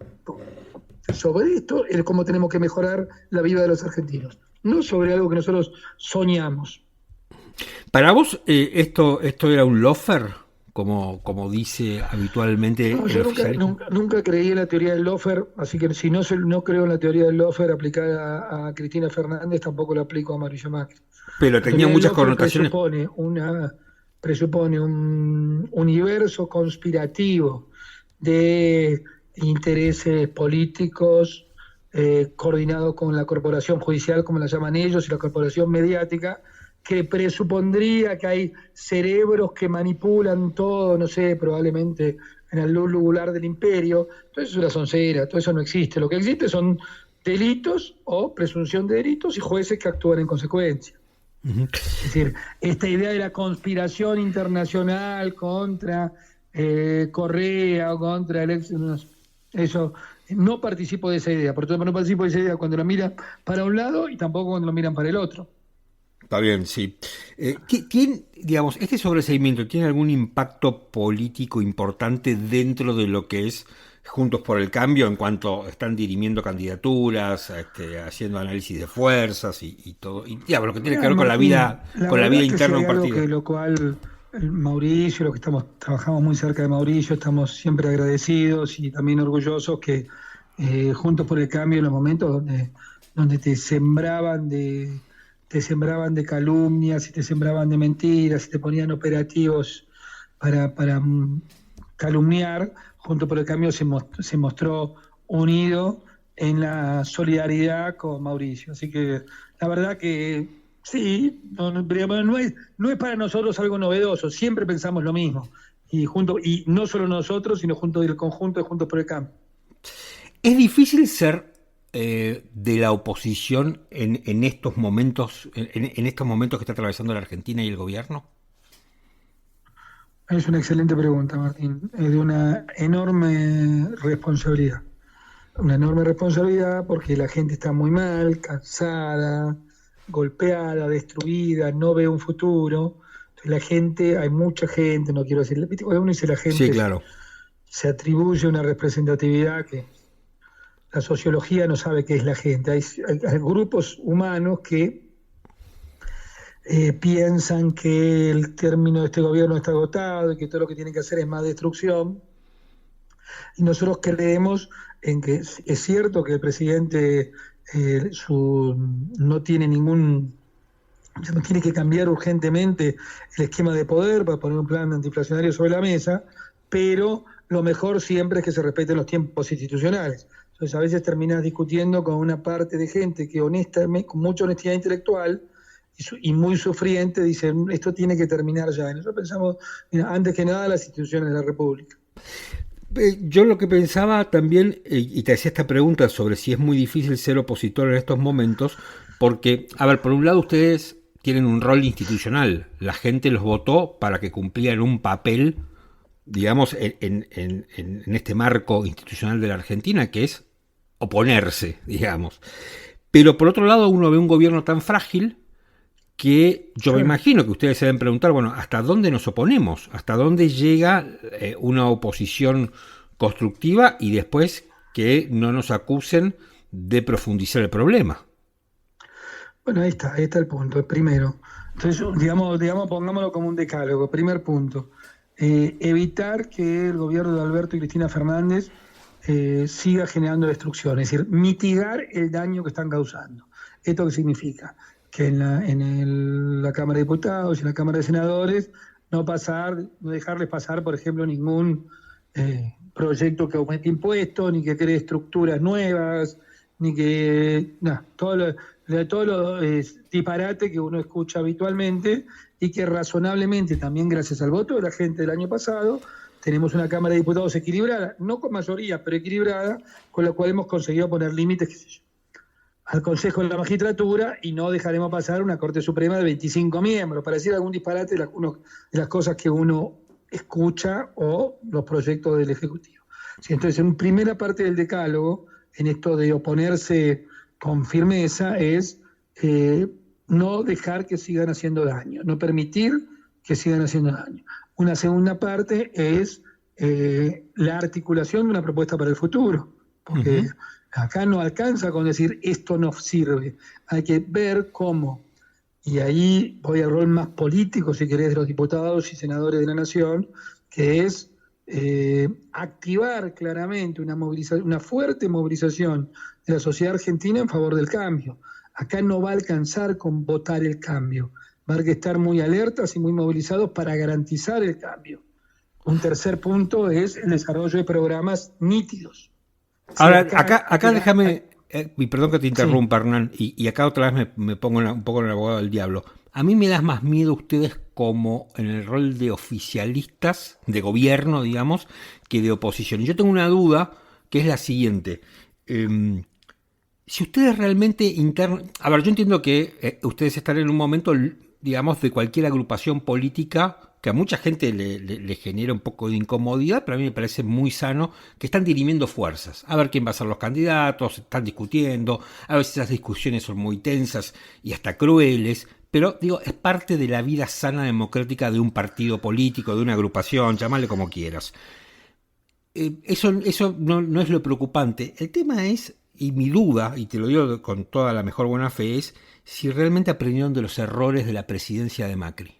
Sobre esto es cómo tenemos que mejorar la vida de los argentinos, no sobre algo que nosotros soñamos. ¿Para vos esto era un lofer? como dice habitualmente No, el yo oficialismo. nunca creí en la teoría del lawfare, así que si no creo en la teoría del lawfare aplicada a Cristina Fernández, tampoco la aplico a Mauricio Macri. Pero La tenía teoría del muchas lawfare connotaciones. presupone un universo conspirativo de intereses políticos coordinado con la corporación judicial, como la llaman ellos, y la corporación mediática, que presupondría que hay cerebros que manipulan todo, no sé, probablemente en el luz lugular del imperio. Todo eso es una soncera, todo eso no existe. Lo que existe son delitos o presunción de delitos y jueces que actúan en consecuencia. Es decir, esta idea de la conspiración internacional contra Correa o contra eso, no participo de esa idea. Por tanto, no participo de esa idea cuando la miran para un lado y tampoco cuando lo miran para el otro. Está bien, sí. Digamos, este sobreseimiento tiene algún impacto político importante dentro de lo que es Juntos por el Cambio en cuanto están dirimiendo candidaturas, haciendo análisis de fuerzas y todo, y digamos, lo que tiene que ver con la Martín, vida, con la vida interna de un partido. Que lo cual Mauricio, lo que trabajamos muy cerca de Mauricio, estamos siempre agradecidos y también orgullosos que Juntos por el Cambio, en los momentos donde te sembraban de calumnias y te sembraban de mentiras y te ponían operativos para calumniar, Juntos por el Cambio se mostró unido en la solidaridad con Mauricio. Así que la verdad que sí, no es para nosotros algo novedoso, siempre pensamos lo mismo. Y no solo nosotros, sino junto del conjunto de Juntos por el Cambio. Es difícil ser de la oposición en estos momentos, en estos momentos que está atravesando la Argentina y el gobierno. Es una excelente pregunta, Martín. Es de una enorme responsabilidad. Una enorme responsabilidad porque la gente está muy mal, cansada, golpeada, destruida, no ve un futuro. Entonces la gente, hay mucha gente, no quiero decir, cuando uno dice la gente, sí, claro, se atribuye una representatividad que la sociología no sabe qué es la gente. Hay grupos humanos que piensan que el término de este gobierno está agotado y que todo lo que tienen que hacer es más destrucción. Y nosotros creemos en que es cierto que el presidente no tiene que cambiar urgentemente el esquema de poder para poner un plan antiinflacionario sobre la mesa, pero lo mejor siempre es que se respeten los tiempos institucionales. Entonces a veces terminas discutiendo con una parte de gente que con mucha honestidad intelectual y muy sufriente dicen esto tiene que terminar ya. Y nosotros pensamos, mira, antes que nada las instituciones de la República. Yo lo que pensaba también, y te hacía esta pregunta sobre si es muy difícil ser opositor en estos momentos, porque, a ver, por un lado ustedes tienen un rol institucional, la gente los votó para que cumplieran un papel, digamos, en este marco institucional de la Argentina, que es oponerse, digamos. Pero por otro lado uno ve un gobierno tan frágil que yo me imagino que ustedes se deben preguntar, bueno, ¿hasta dónde nos oponemos? ¿Hasta dónde llega una oposición constructiva y después que no nos acusen de profundizar el problema? Bueno, ahí está el punto, primero. Entonces, digamos, pongámoslo como un decálogo. Primer punto, evitar que el gobierno de Alberto y Cristina Fernández siga generando destrucción, es decir, mitigar el daño que están causando. ¿Esto qué significa? Que en la Cámara de Diputados y en la Cámara de Senadores no dejarles pasar, por ejemplo, ningún proyecto que aumente impuestos, ni que cree estructuras nuevas, ni que todo lo disparate que uno escucha habitualmente y que razonablemente también gracias al voto de la gente del año pasado tenemos una Cámara de Diputados equilibrada, no con mayoría, pero equilibrada, con la cual hemos conseguido poner límites, qué sé yo, al Consejo de la Magistratura y no dejaremos pasar una Corte Suprema de 25 miembros, para decir algún disparate de las cosas que uno escucha o los proyectos del Ejecutivo. Sí, entonces, en primera parte del decálogo, en esto de oponerse con firmeza, es no dejar que sigan haciendo daño, no permitir que sigan haciendo daño. Una segunda parte es la articulación de una propuesta para el futuro, porque acá no alcanza con decir esto no sirve, hay que ver cómo, y ahí voy al rol más político, si querés, de los diputados y senadores de la Nación, que es activar claramente una fuerte movilización de la sociedad argentina en favor del cambio. Acá no va a alcanzar con votar el cambio, va a haber que estar muy alertas y muy movilizados para garantizar el cambio. Un tercer punto es el desarrollo de programas nítidos. Ahora, acá déjame, y perdón que te interrumpa, sí. Hernán, y acá otra vez me pongo un poco en el abogado del diablo. A mí me da más miedo ustedes como en el rol de oficialistas, de gobierno, digamos, que de oposición. Y yo tengo una duda, que es la siguiente. Si ustedes realmente a ver, yo entiendo que ustedes están en un momento, digamos, de cualquier agrupación política que a mucha gente le genera un poco de incomodidad, pero a mí me parece muy sano, que están dirimiendo fuerzas. A ver quién va a ser los candidatos, están discutiendo, a veces esas discusiones son muy tensas y hasta crueles, pero digo, es parte de la vida sana democrática de un partido político, de una agrupación, llámale como quieras. Eso no es lo preocupante. El tema es, y mi duda, y te lo digo con toda la mejor buena fe, es si realmente aprendieron de los errores de la presidencia de Macri.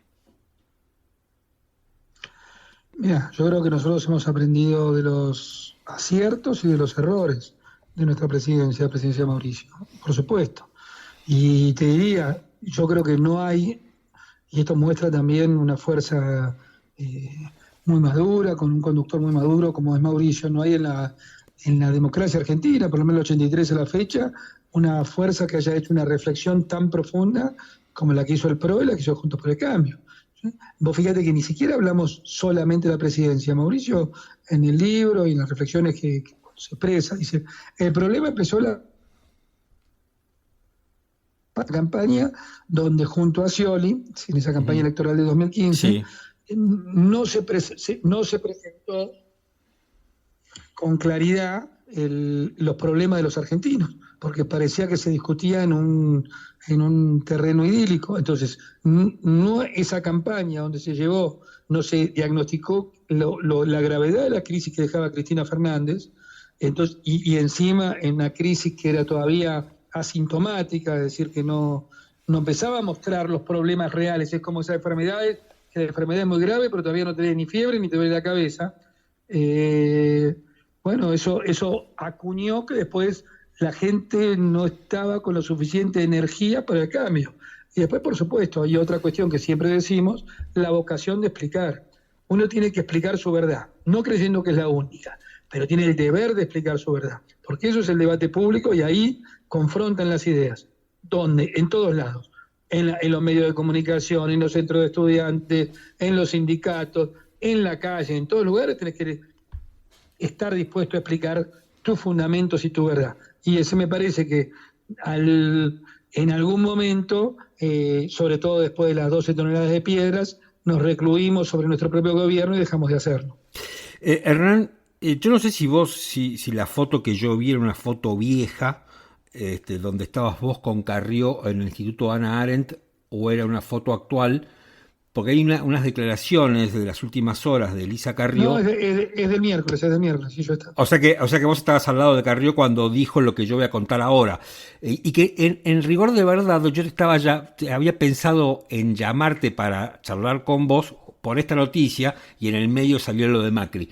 Mira, yo creo que nosotros hemos aprendido de los aciertos y de los errores de nuestra presidencia, la presidencia de Mauricio, por supuesto. Y te diría, yo creo que no hay, y esto muestra también una fuerza muy madura, con un conductor muy maduro como es Mauricio, no hay en la democracia argentina, por lo menos el 83 a la fecha, una fuerza que haya hecho una reflexión tan profunda como la que hizo el PRO y la que hizo Juntos por el Cambio. Vos fíjate que ni siquiera hablamos solamente de la presidencia. Mauricio, en el libro y en las reflexiones que se expresa, dice, el problema empezó la campaña donde junto a Scioli, en esa campaña electoral de 2015, no se presentó con claridad los problemas de los argentinos, porque parecía que se discutía en un terreno idílico. Entonces, no esa campaña donde se llevó, no se diagnosticó la gravedad de la crisis que dejaba Cristina Fernández, entonces, y encima en una crisis que era todavía asintomática, es decir, que no empezaba a mostrar los problemas reales. Es como esas enfermedades, que la enfermedad es muy grave, pero todavía no tenés ni fiebre ni te duele la cabeza. Bueno, eso acuñó que después la gente no estaba con la suficiente energía para el cambio. Y después, por supuesto, hay otra cuestión que siempre decimos, la vocación de explicar. Uno tiene que explicar su verdad, no creyendo que es la única, pero tiene el deber de explicar su verdad, porque eso es el debate público y ahí confrontan las ideas. ¿Dónde? En todos lados. En los medios de comunicación, en los centros de estudiantes, en los sindicatos, en la calle, en todos lugares tenés que estar dispuesto a explicar tus fundamentos y tu verdad. Y ese me parece que en algún momento, sobre todo después de las 12 toneladas de piedras, nos recluimos sobre nuestro propio gobierno y dejamos de hacerlo. Hernán, yo no sé si la foto que yo vi era una foto vieja, donde estabas vos con Carrió en el Instituto Hannah Arendt, o era una foto actual, porque hay unas declaraciones de las últimas horas de Elisa Carrió. No, es del miércoles, sí, yo estaba. O sea que vos estabas al lado de Carrió cuando dijo lo que yo voy a contar ahora. Y que en rigor de verdad, yo había pensado en llamarte para charlar con vos por esta noticia, y en el medio salió lo de Macri.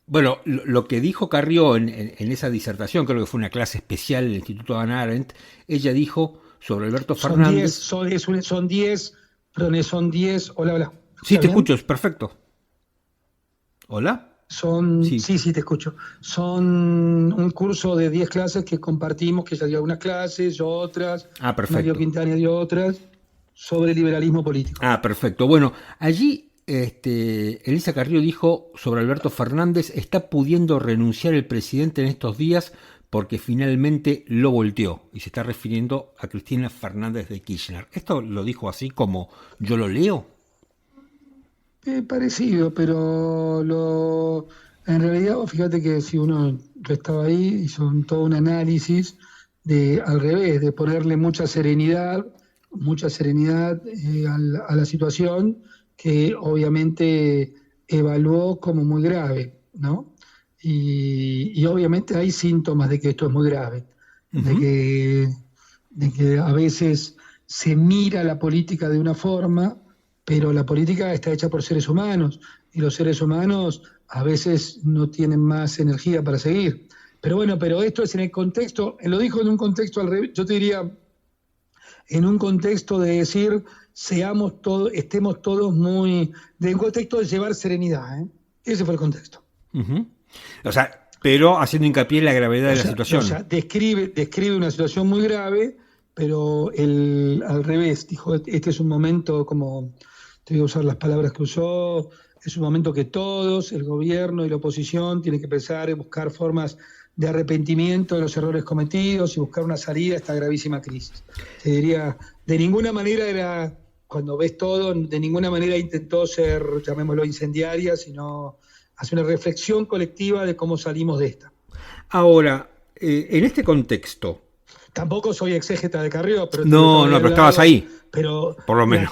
Bueno, lo que dijo Carrió en esa disertación, creo que fue una clase especial en el Instituto Hannah Arendt, ella dijo sobre Alberto Fernández. Son 10. Hola. Sí, te escucho, es perfecto. ¿Hola? Sí, te escucho. Son un curso de 10 clases que compartimos, que ella dio algunas clases, yo otras, perfecto. Mario Quintana dio otras, sobre liberalismo político. Perfecto. Bueno, allí Elisa Carrió dijo sobre Alberto Fernández, está pudiendo renunciar el presidente en estos días porque finalmente lo volteó, y se está refiriendo a Cristina Fernández de Kirchner. ¿Esto lo dijo así como yo lo leo? Parecido, pero en realidad, fíjate que si yo estaba ahí, hizo todo un análisis al revés, de ponerle mucha serenidad a la situación, que obviamente evaluó como muy grave, ¿no? Y obviamente hay síntomas de que esto es muy grave, de que a veces se mira la política de una forma, pero la política está hecha por seres humanos y los seres humanos a veces no tienen más energía para seguir. Pero bueno, pero esto es en el contexto, lo dijo en un contexto al revés, yo te diría, en un contexto de decir, estemos todos muy, en un contexto de llevar serenidad, ¿eh? Ese fue el contexto. Uh-huh. O sea, pero haciendo hincapié en la gravedad de la situación. O sea, describe una situación muy grave, pero al revés, dijo, este es un momento, como te voy a usar las palabras que usó, es un momento que todos, el gobierno y la oposición, tienen que empezar a buscar formas de arrepentimiento de los errores cometidos y buscar una salida a esta gravísima crisis. Te diría, de ninguna manera era, cuando ves todo, de ninguna manera intentó ser, llamémoslo, incendiaria, sino hacer una reflexión colectiva de cómo salimos de esta. Ahora, en este contexto... Tampoco soy exégeta de Carrió, pero... pero estabas ahí. Pero por lo menos.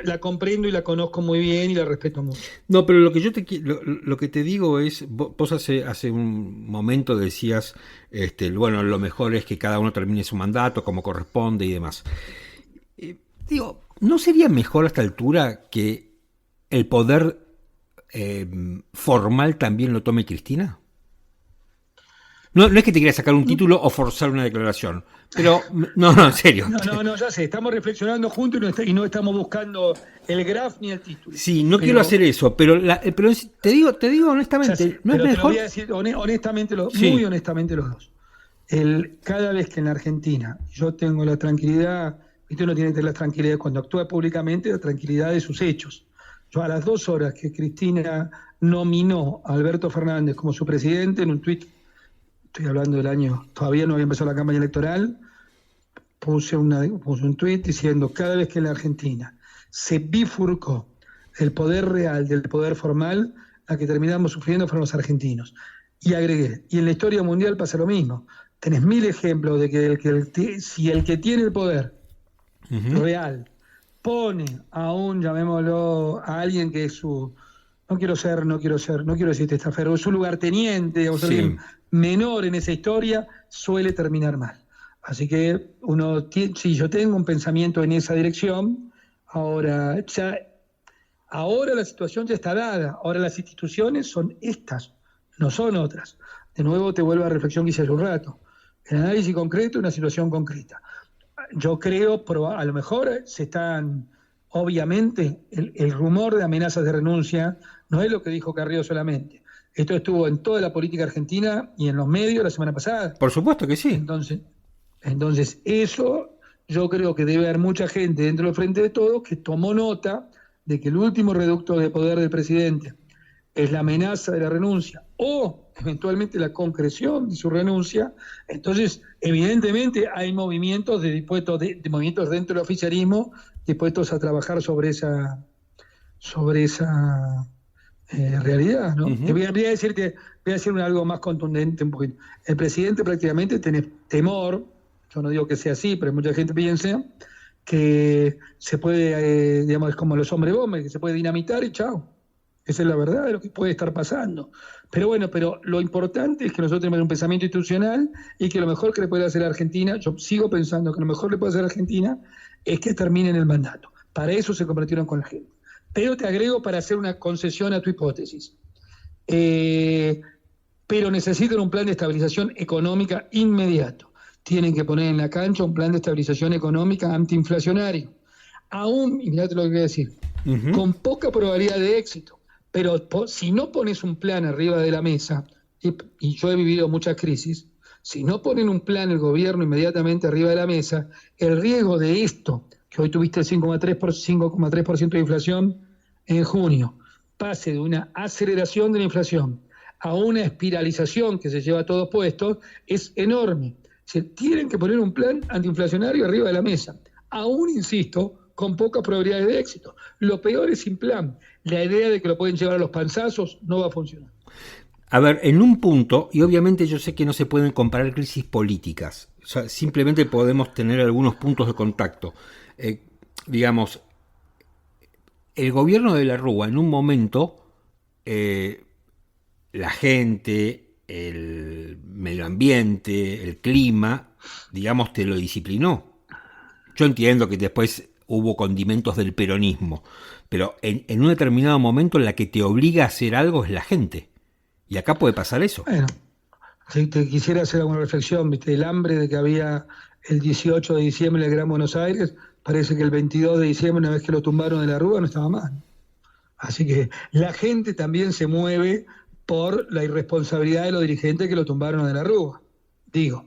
La comprendo y la conozco muy bien y la respeto mucho. No, pero lo que yo lo que te digo es, vos hace un momento decías, bueno, lo mejor es que cada uno termine su mandato como corresponde y demás. Digo, ¿no sería mejor a esta altura que el poder formal también lo tome Cristina? No es que te quiera sacar un título o forzar una declaración, pero no, en serio. No, ya sé, estamos reflexionando juntos y no estamos buscando el graf ni el título. Sí, quiero hacer eso, pero te digo honestamente, ¿no es mejor? Te lo voy a decir honestamente, sí. Muy honestamente los dos. Cada vez que en la Argentina yo tengo la tranquilidad, y tú no tienes que tener la tranquilidad cuando actúa públicamente, la tranquilidad de sus hechos. Yo a las 2 horas que Cristina nominó a Alberto Fernández como su presidente, en un tuit, estoy hablando del año, todavía no había empezado la campaña electoral, puse un tuit diciendo, cada vez que en la Argentina se bifurcó el poder real del poder formal, la que terminamos sufriendo fueron los argentinos. Y agregué, y en la historia mundial pasa lo mismo. Tenés 1000 ejemplos de que si el que tiene el poder real pone llamémoslo, a alguien que es su... No quiero decir testaferro, es un lugarteniente, digamos, alguien menor en esa historia, suele terminar mal. Así que yo tengo un pensamiento en esa dirección, ahora la situación ya está dada, ahora las instituciones son estas, no son otras. De nuevo te vuelvo a la reflexión que hice hace un rato. El análisis concreto, una situación concreta. Yo creo, a lo mejor obviamente, el rumor de amenazas de renuncia no es lo que dijo Carrió solamente. Esto estuvo en toda la política argentina y en los medios la semana pasada. Por supuesto que sí. Entonces eso yo creo que debe haber mucha gente dentro del Frente de Todos que tomó nota de que el último reducto de poder del presidente es la amenaza de la renuncia o eventualmente la concreción de su renuncia. Entonces, evidentemente hay movimientos movimientos dentro del oficialismo dispuestos a trabajar sobre esa realidad, ¿no? Uh-huh. Voy a decir algo más contundente un poquito. El presidente prácticamente tiene temor, yo no digo que sea así, pero mucha gente piensa que se puede, digamos, como los hombres bomba, que se puede dinamitar y chao. Esa es la verdad de lo que puede estar pasando. Pero lo importante es que nosotros tenemos un pensamiento institucional y que lo mejor que le puede hacer a Argentina, yo sigo pensando que lo mejor que le puede hacer a Argentina es que termine en el mandato. Para eso se comprometieron con la gente. Pero te agrego para hacer una concesión a tu hipótesis. Pero necesitan un plan de estabilización económica inmediato. Tienen que poner en la cancha un plan de estabilización económica antiinflacionario. Aún, y mirá lo que voy a decir, con poca probabilidad de éxito. Pero si no pones un plan arriba de la mesa, y yo he vivido muchas crisis, si no ponen un plan el gobierno inmediatamente arriba de la mesa, el riesgo de esto, que hoy tuviste el 5,3% de inflación en junio, pase de una aceleración de la inflación a una espiralización que se lleva a todos puestos, es enorme. Tienen que poner un plan antiinflacionario arriba de la mesa. Aún, insisto, con pocas probabilidades de éxito. Lo peor es sin plan. La idea de que lo pueden llevar a los panzazos no va a funcionar. A ver, en un punto, y obviamente yo sé que no se pueden comparar crisis políticas, o sea, simplemente podemos tener algunos puntos de contacto. Digamos, el gobierno de la Rúa, en un momento, la gente, el medio ambiente, el clima, digamos, te lo disciplinó. Yo entiendo que después hubo condimentos del peronismo, pero en un determinado momento la que te obliga a hacer algo es la gente. Y acá puede pasar eso. Bueno, si te quisiera hacer alguna reflexión, ¿viste? El hambre de que había el 18 de diciembre en el Gran Buenos Aires, parece que el 22 de diciembre, una vez que lo tumbaron de la Rúa, no estaba mal. Así que la gente también se mueve por la irresponsabilidad de los dirigentes que lo tumbaron de la Rúa. Digo,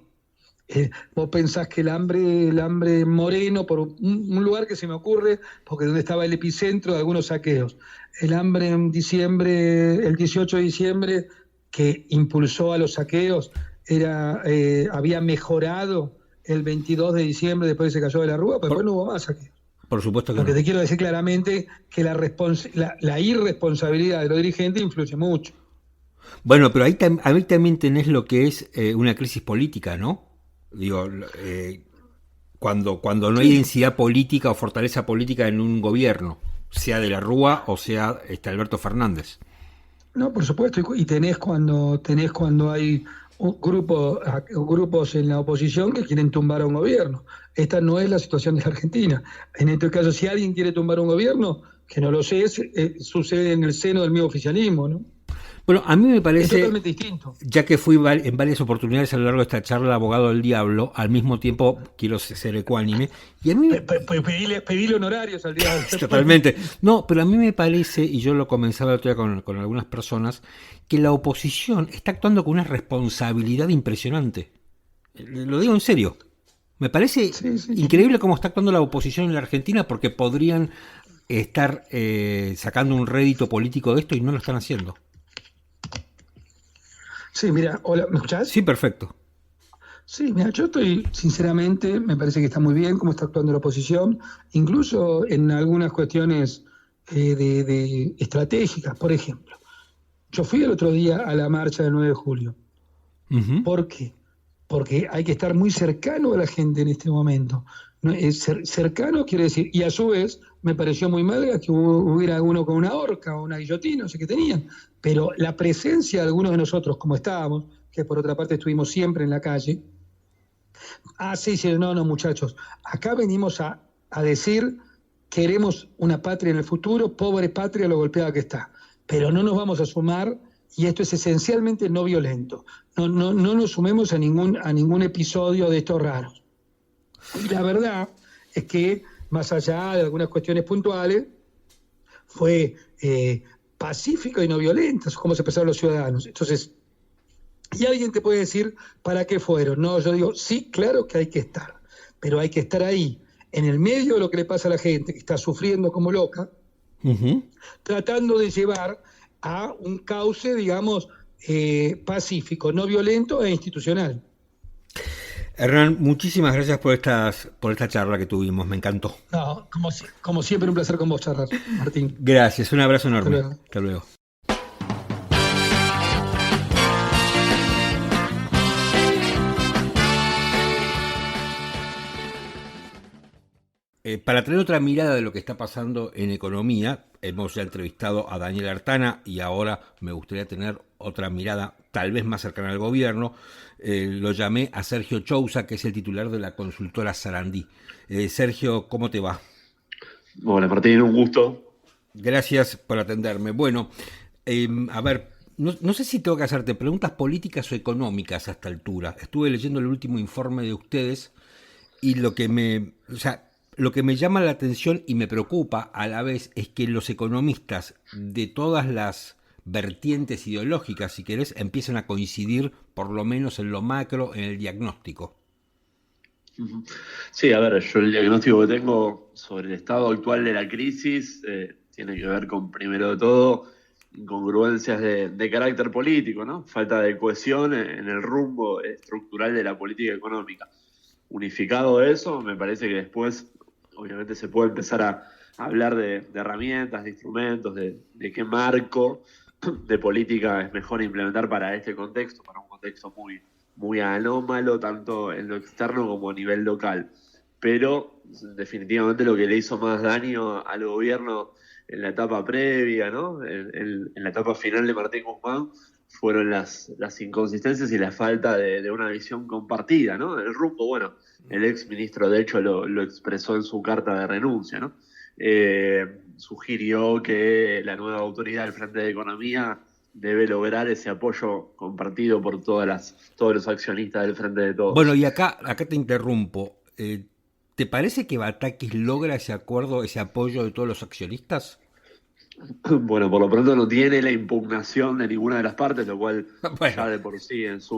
vos pensás que el hambre Moreno, por un lugar que se me ocurre, porque donde estaba el epicentro de algunos saqueos, el hambre en diciembre, el 18 de diciembre, que impulsó a los saqueos, había mejorado el 22 de diciembre después que se cayó de la Rúa, pero después no hubo más saqueos. Por supuesto que Porque no. te quiero decir claramente que la irresponsabilidad de los dirigentes influye mucho. Bueno, pero ahí también tenés lo que es una crisis política, ¿no? Digo, cuando no hay densidad política o fortaleza política en un gobierno, sea de la Rúa o sea Alberto Fernández. No, por supuesto, y tenés cuando hay grupos en la oposición que quieren tumbar a un gobierno. Esta no es la situación de la Argentina. En este caso, si alguien quiere tumbar un gobierno, que no lo sé, sucede en el seno del mismo oficialismo, ¿no? Bueno, a mí me parece, es totalmente distinto. Ya que fui en varias oportunidades a lo largo de esta charla abogado del diablo, al mismo tiempo quiero ser ecuánime, y a mí Pedile honorarios al diablo. Totalmente. No, pero a mí me parece, y yo lo comenzaba el otro día con algunas personas, que la oposición está actuando con una responsabilidad impresionante. Lo digo en serio. Me parece increíble cómo está actuando la oposición en la Argentina, porque podrían estar sacando un rédito político de esto y no lo están haciendo. Sí, mira, hola, ¿me escuchás? Sí, perfecto. Sí, mira, yo estoy, sinceramente, me parece que está muy bien cómo está actuando la oposición, incluso en algunas cuestiones de estratégicas. Por ejemplo, yo fui el otro día a la marcha del 9 de julio. Uh-huh. ¿Por qué? Porque hay que estar muy cercano a la gente en este momento. ¿No? Cercano quiere decir, y a su vez me pareció muy mal que hubiera uno con una horca o una guillotina, no sé qué tenían, pero la presencia de algunos de nosotros, como estábamos, que por otra parte estuvimos siempre en la calle, sí, no, muchachos, acá venimos a decir, queremos una patria en el futuro, pobre patria lo golpeada que está, pero no nos vamos a sumar, y esto es esencialmente no violento, no nos sumemos a ningún episodio de estos raros. Y la verdad es que, más allá de algunas cuestiones puntuales, fue pacífico y no violento, cómo se expresaron los ciudadanos. Entonces, y alguien te puede decir, ¿para qué fueron? No, yo digo, sí, claro que hay que estar, pero hay que estar ahí, en el medio de lo que le pasa a la gente, que está sufriendo como loca, uh-huh, tratando de llevar a un cauce, digamos, pacífico, no violento e institucional. Hernán, muchísimas gracias por esta charla que tuvimos, me encantó. No, como siempre, un placer con vos charlar, Martín. Gracias, un abrazo enorme. Hasta luego. Para tener otra mirada de lo que está pasando en economía, hemos ya entrevistado a Daniel Artana y ahora me gustaría tener otra mirada tal vez más cercana al gobierno. Lo llamé a Sergio Chousa, que es el titular de la consultora Sarandí. Sergio, ¿cómo te va? Hola Martín, un gusto. Gracias por atenderme. Bueno, a ver, no sé si tengo que hacerte preguntas políticas o económicas a esta altura. Estuve leyendo el último informe de ustedes y lo que me llama la atención y me preocupa a la vez es que los economistas de todas las vertientes ideológicas, si querés, empiezan a coincidir por lo menos en lo macro, en el diagnóstico. Sí, a ver, yo el diagnóstico que tengo sobre el estado actual de la crisis tiene que ver con, primero de todo, incongruencias de carácter político, ¿no? Falta de cohesión en el rumbo estructural de la política económica. Unificado eso, me parece que después, obviamente, se puede empezar a hablar de herramientas, de instrumentos, de qué marco de política es mejor implementar para este contexto, para un contexto muy, muy anómalo, tanto en lo externo como a nivel local. Pero definitivamente lo que le hizo más daño al gobierno en la etapa previa, ¿no? En la etapa final de Martín Guzmán, fueron las inconsistencias y la falta de una visión compartida, ¿no? El rumbo, bueno, el ex ministro, de hecho, lo expresó en su carta de renuncia, ¿no? Sugirió que la nueva autoridad del Frente de Economía debe lograr ese apoyo compartido por todos los accionistas del Frente de Todos. Bueno, y acá te interrumpo. ¿Te parece que Batakis logra ese acuerdo, ese apoyo de todos los accionistas? Bueno, por lo pronto no tiene la impugnación de ninguna de las partes, lo cual Bueno. ya de por sí es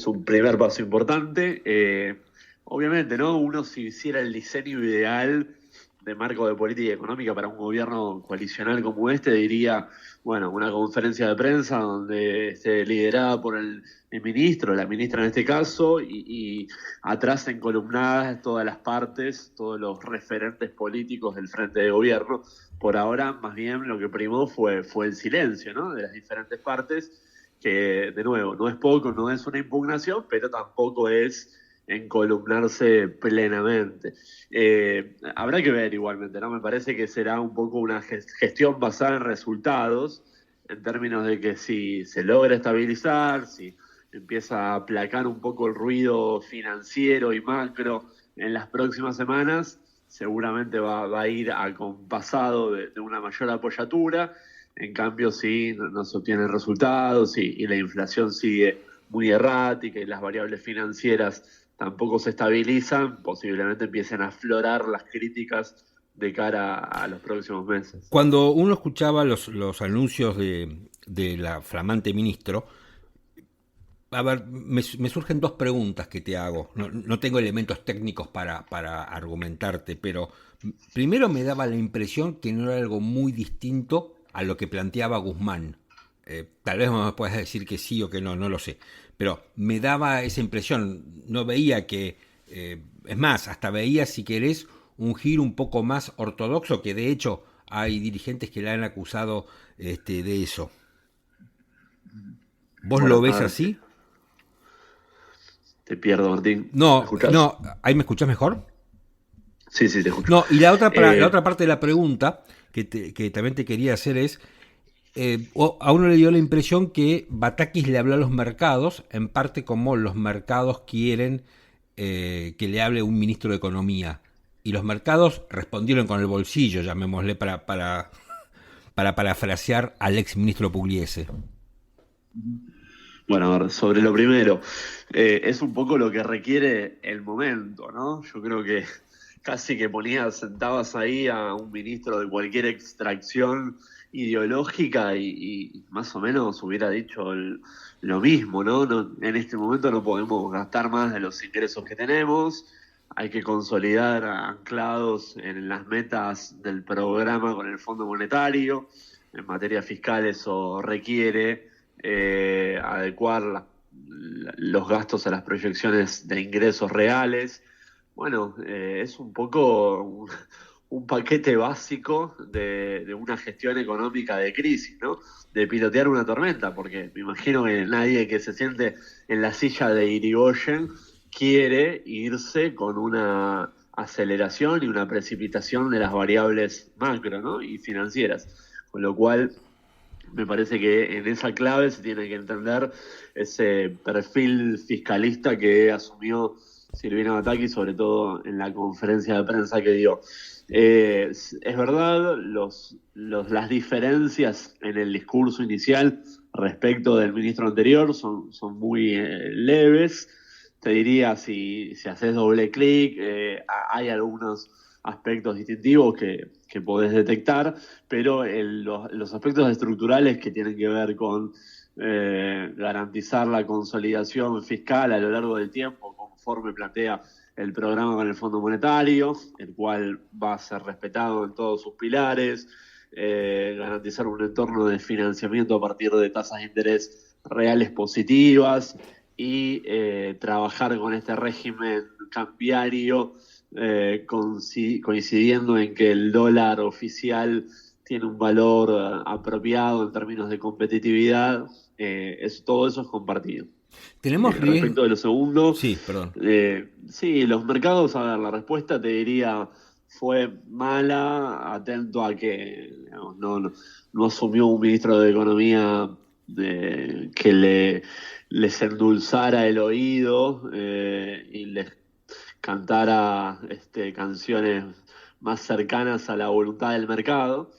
un primer paso importante. Obviamente, ¿no? Uno, si hiciera el diseño ideal de marco de política económica para un gobierno coalicional como este, diría, bueno, una conferencia de prensa donde esté liderada por el ministro, la ministra en este caso, y atrás encolumnadas todas las partes, todos los referentes políticos del frente de gobierno. Por ahora, más bien, lo que primó fue el silencio, ¿no? De las diferentes partes, que, de nuevo, no es poco, no es una impugnación, pero tampoco es encolumnarse plenamente. Habrá que ver igualmente, ¿no? Me parece que será un poco una gestión basada en resultados, en términos de que si se logra estabilizar, si empieza a aplacar un poco el ruido financiero y macro en las próximas semanas, seguramente va a ir acompasado de una mayor apoyatura. En cambio, si no se obtienen resultados y la inflación sigue muy errática y las variables financieras tampoco se estabilizan, posiblemente empiecen a aflorar las críticas de cara a los próximos meses. Cuando uno escuchaba los anuncios de la flamante ministro, a ver, me surgen dos preguntas que te hago. No tengo elementos técnicos para argumentarte, pero primero me daba la impresión que no era algo muy distinto a lo que planteaba Guzmán. Tal vez me puedas decir que sí o que no lo sé. Pero me daba esa impresión, no veía que, es más, hasta veía, si querés, un giro un poco más ortodoxo, que de hecho hay dirigentes que le han acusado de eso. ¿Vos Bueno, lo ves así? Te pierdo, Martín. No, ¿Me escuchás? no, ¿ahí me escuchás mejor? Sí, te escucho. No, y la otra parte de la pregunta que también te quería hacer es, a uno le dio la impresión que Batakis le habló a los mercados, en parte como los mercados quieren que le hable un ministro de Economía. Y los mercados respondieron con el bolsillo, llamémosle, para parafrasear al ex ministro Pugliese. Bueno, a ver, sobre lo primero, es un poco lo que requiere el momento, ¿no? Yo creo que casi que sentabas ahí a un ministro de cualquier extracción ideológica y más o menos hubiera dicho lo mismo, ¿no? En este momento no podemos gastar más de los ingresos que tenemos, hay que consolidar anclados en las metas del programa con el Fondo Monetario. En materia fiscal eso requiere adecuar los gastos a las proyecciones de ingresos reales. Bueno, es un poco un paquete básico de una gestión económica de crisis, ¿no? De pilotear una tormenta, porque me imagino que nadie que se siente en la silla de Irigoyen quiere irse con una aceleración y una precipitación de las variables macro, ¿no? Y financieras. Con lo cual, me parece que en esa clave se tiene que entender ese perfil fiscalista que asumió Silvina Batakis, sobre todo en la conferencia de prensa que dio. Es verdad, las diferencias en el discurso inicial respecto del ministro anterior son muy leves. Te diría, si haces doble clic, hay algunos aspectos distintivos que podés detectar, pero los aspectos estructurales que tienen que ver con garantizar la consolidación fiscal a lo largo del tiempo, conforme plantea el programa con el Fondo Monetario, el cual va a ser respetado en todos sus pilares, garantizar un entorno de financiamiento a partir de tasas de interés reales positivas y trabajar con este régimen cambiario coincidiendo en que el dólar oficial tiene un valor apropiado en términos de competitividad. Todo eso es compartido. ¿Tenemos respecto de lo segundo? Sí, perdón. Sí, los mercados, a ver, la respuesta te diría fue mala, atento a que digamos, no asumió un ministro de Economía que les endulzara el oído y les cantara canciones más cercanas a la voluntad del mercado,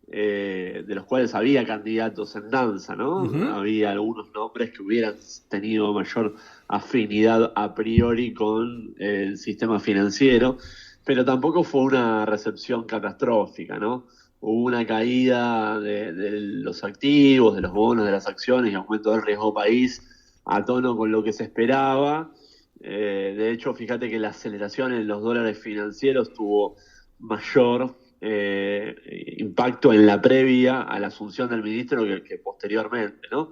de los cuales había candidatos en danza, ¿no? Ujú. Había algunos nombres que hubieran tenido mayor afinidad a priori con el sistema financiero, pero tampoco fue una recepción catastrófica, ¿no? Hubo una caída de los activos, de los bonos, de las acciones y aumento del riesgo país a tono con lo que se esperaba. De hecho, fíjate que la aceleración en los dólares financieros tuvo mayor impacto en la previa a la asunción del ministro que posteriormente, ¿no?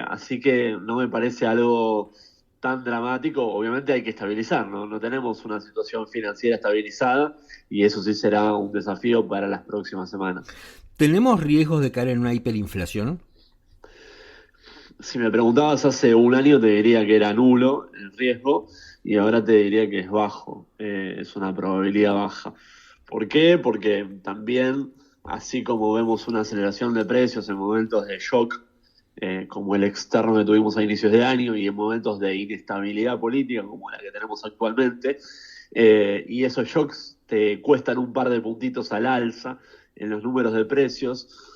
Así que no me parece algo tan dramático. Obviamente hay que estabilizar, ¿no? No tenemos una situación financiera estabilizada y eso sí será un desafío para las próximas semanas. ¿Tenemos riesgos de caer en una hiperinflación? Si me preguntabas hace un año te diría que era nulo el riesgo y ahora te diría que es bajo, es una probabilidad baja. ¿Por qué? Porque también, así como vemos una aceleración de precios en momentos de shock, como el externo que tuvimos a inicios de año y en momentos de inestabilidad política como la que tenemos actualmente, y esos shocks te cuestan un par de puntitos al alza en los números de precios,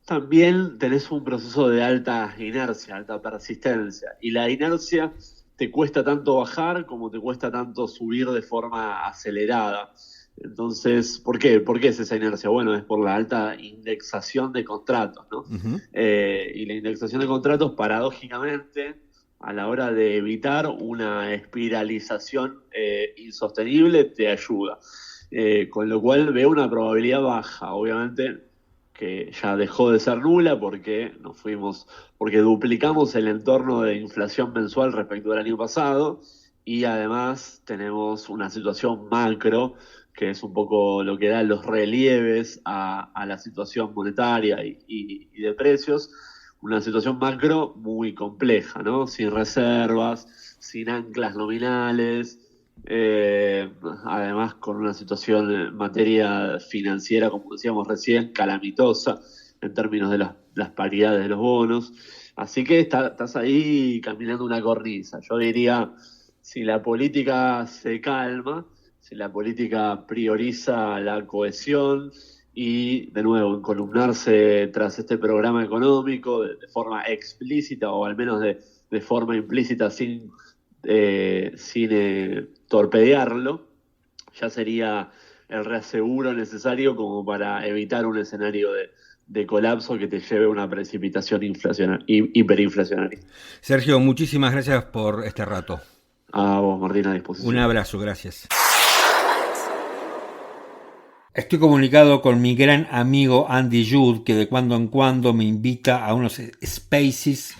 también tenés un proceso de alta inercia, alta persistencia. Y la inercia te cuesta tanto bajar como te cuesta tanto subir de forma acelerada. Entonces, ¿por qué? ¿Por qué es esa inercia? Bueno, es por la alta indexación de contratos, ¿no? Ujú. Y la indexación de contratos, paradójicamente, a la hora de evitar una espiralización insostenible, te ayuda. Con lo cual veo una probabilidad baja, obviamente que ya dejó de ser nula porque porque duplicamos el entorno de inflación mensual respecto al año pasado y además tenemos una situación macro que es un poco lo que da los relieves a la situación monetaria y de precios, una situación macro muy compleja, ¿no? Sin reservas, sin anclas nominales, además con una situación en materia financiera, como decíamos recién, calamitosa en términos de las paridades de los bonos. Así que estás ahí caminando una cornisa. Yo diría, si la política se calma, si la política prioriza la cohesión y, de nuevo, encolumnarse tras este programa económico de forma explícita o al menos de forma implícita sin torpedearlo, ya sería el reaseguro necesario como para evitar un escenario de colapso que te lleve a una precipitación hiperinflacionaria. Sergio, muchísimas gracias por este rato. A vos, Martín, a Un disposición. abrazo, gracias. Estoy comunicado con mi gran amigo Andy Judd, que de cuando en cuando me invita a unos spaces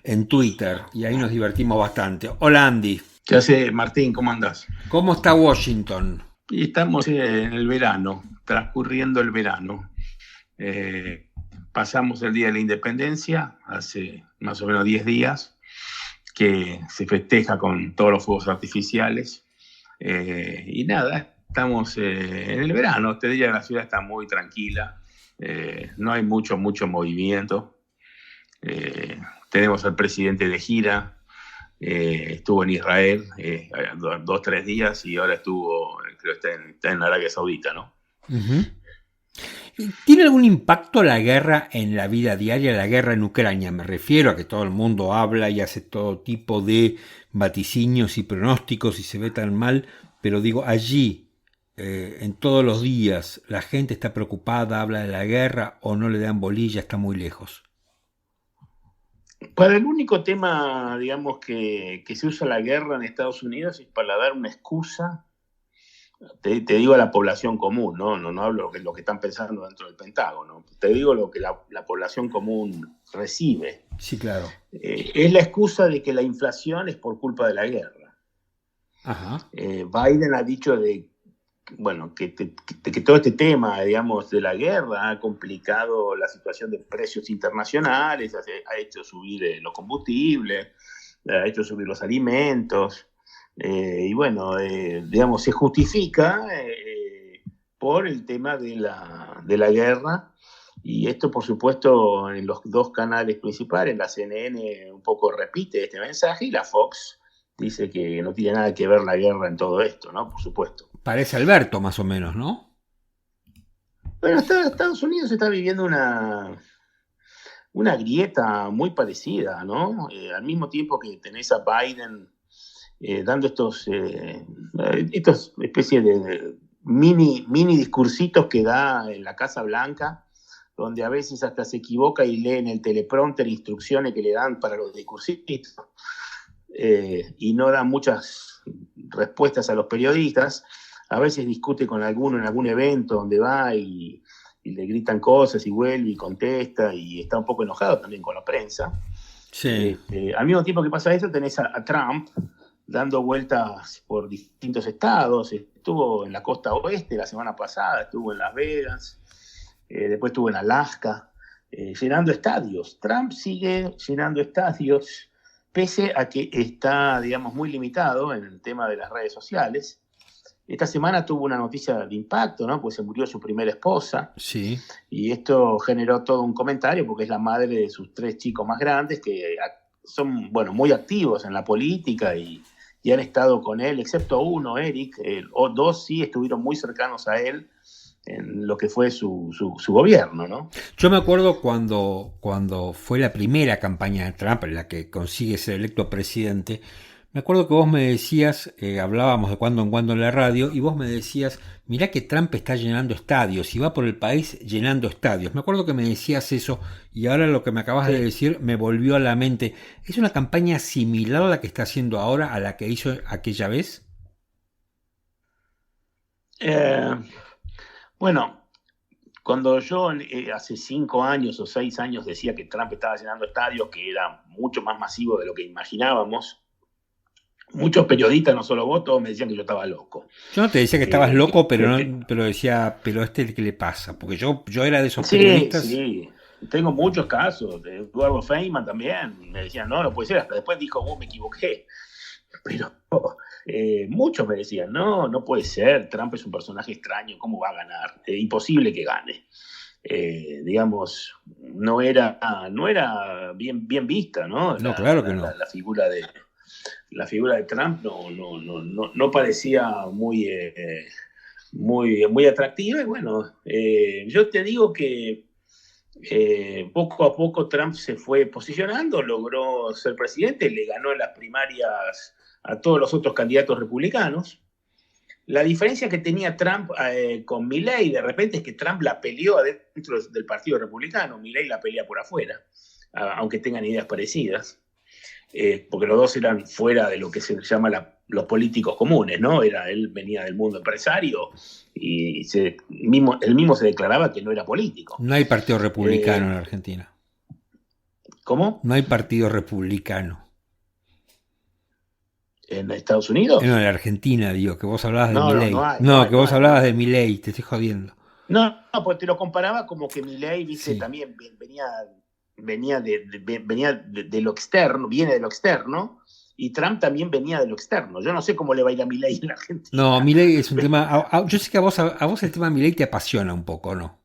en Twitter y ahí nos divertimos bastante. Hola Andy. ¿Qué hace, Martín? ¿Cómo andás? ¿Cómo está Washington? Y estamos en el verano, transcurriendo el verano. Pasamos el Día de la Independencia, hace más o menos 10 días, que se festeja con todos los fuegos artificiales. Y nada, estamos en el verano. Este día la ciudad está muy tranquila, no hay mucho movimiento. Tenemos al presidente de gira, estuvo en Israel 2-3 días y ahora creo que está en Arabia Saudita, ¿no? Uh-huh. ¿Tiene algún impacto la guerra en la vida diaria, la guerra en Ucrania? Me refiero a que todo el mundo habla y hace todo tipo de vaticinios y pronósticos y se ve tan mal, pero digo, allí, en todos los días, ¿la gente está preocupada, habla de la guerra o no le dan bolilla, está muy lejos? Para el único tema, digamos, que se usa la guerra en Estados Unidos es para dar una excusa. Te digo a la población común, no hablo de lo que están pensando dentro del Pentágono. Te digo lo que la población común recibe. Sí, claro. Es la excusa de que la inflación es por culpa de la guerra. Ajá. Biden ha dicho que todo este tema, digamos, de la guerra ha complicado la situación de precios internacionales, ha hecho subir los combustibles, ha hecho subir los alimentos. Y bueno, digamos, se justifica por el tema de la guerra, y esto por supuesto en los dos canales principales, la CNN un poco repite este mensaje y la Fox dice que no tiene nada que ver la guerra en todo esto, ¿no? Por supuesto. Parece Alberto, más o menos, ¿no? Bueno, Estados Unidos está viviendo una grieta muy parecida, ¿no? Al mismo tiempo que tenés a Biden dando estos especies de mini discursitos que da en la Casa Blanca, donde a veces hasta se equivoca y lee en el teleprompter instrucciones que le dan para los discursitos, y no da muchas respuestas a los periodistas. A veces discute con alguno en algún evento donde va y le gritan cosas y vuelve y contesta, y está un poco enojado también con la prensa. Sí. Al mismo tiempo que pasa eso, tenés a Trump dando vueltas por distintos estados. Estuvo en la costa oeste la semana pasada, estuvo en Las Vegas, después estuvo en Alaska, llenando estadios. Trump sigue llenando estadios, pese a que está, digamos, muy limitado en el tema de las redes sociales. Esta semana tuvo una noticia de impacto, ¿no? Pues se murió su primera esposa. Sí. Y esto generó todo un comentario, porque es la madre de sus 3 chicos más grandes, que son, bueno, muy activos en la política y han estado con él, excepto uno, Eric, o 2 sí estuvieron muy cercanos a él en lo que fue su gobierno, ¿no? Yo me acuerdo cuando fue la primera campaña de Trump, en la que consigue ser electo presidente. Me acuerdo que vos me decías, hablábamos de cuando en cuando en la radio, y vos me decías, mirá que Trump está llenando estadios, y va por el país llenando estadios. Me acuerdo que me decías eso, y ahora lo que me acabas de decir me volvió a la mente. ¿Es una campaña similar a la que está haciendo ahora, a la que hizo aquella vez? Bueno, cuando yo hace 5 años o 6 años decía que Trump estaba llenando estadios, que era mucho más masivo de lo que imaginábamos, muchos periodistas, no solo vos, todos me decían que yo estaba loco. Yo no te decía que estabas loco, pero decía, pero ¿qué le pasa? Porque yo era de esos periodistas. Sí, tengo muchos casos. De Eduardo Feynman también. Me decían, no puede ser. Hasta después dijo, me equivoqué. Pero muchos me decían, no puede ser. Trump es un personaje extraño, ¿cómo va a ganar? Imposible que gane. Digamos, no era bien vista, ¿no? No, claro que no. La figura de Trump no parecía muy atractiva. Y bueno, yo te digo que poco a poco Trump se fue posicionando, logró ser presidente, le ganó en las primarias a todos los otros candidatos republicanos. La diferencia que tenía Trump con Milley de repente es que Trump la peleó adentro del Partido Republicano, Milley la pelea por afuera, aunque tengan ideas parecidas. Porque los dos eran fuera de lo que se llama los políticos comunes, ¿no? Él venía del mundo empresario y él mismo se declaraba que no era político. No hay partido republicano en Argentina. ¿Cómo? No hay partido republicano. ¿En Estados Unidos? No, en Argentina, digo, que vos hablabas de Milei. Que vos hablabas de Milei, te estoy jodiendo. No, pues te lo comparaba como que Milei, viste, sí, también venía de lo externo, viene de lo externo, y Trump también venía de lo externo. Yo no sé cómo le va a ir a Milei en la Argentina. No, Milei es un tema... Yo sé que a vos el tema Milei te apasiona un poco, ¿no?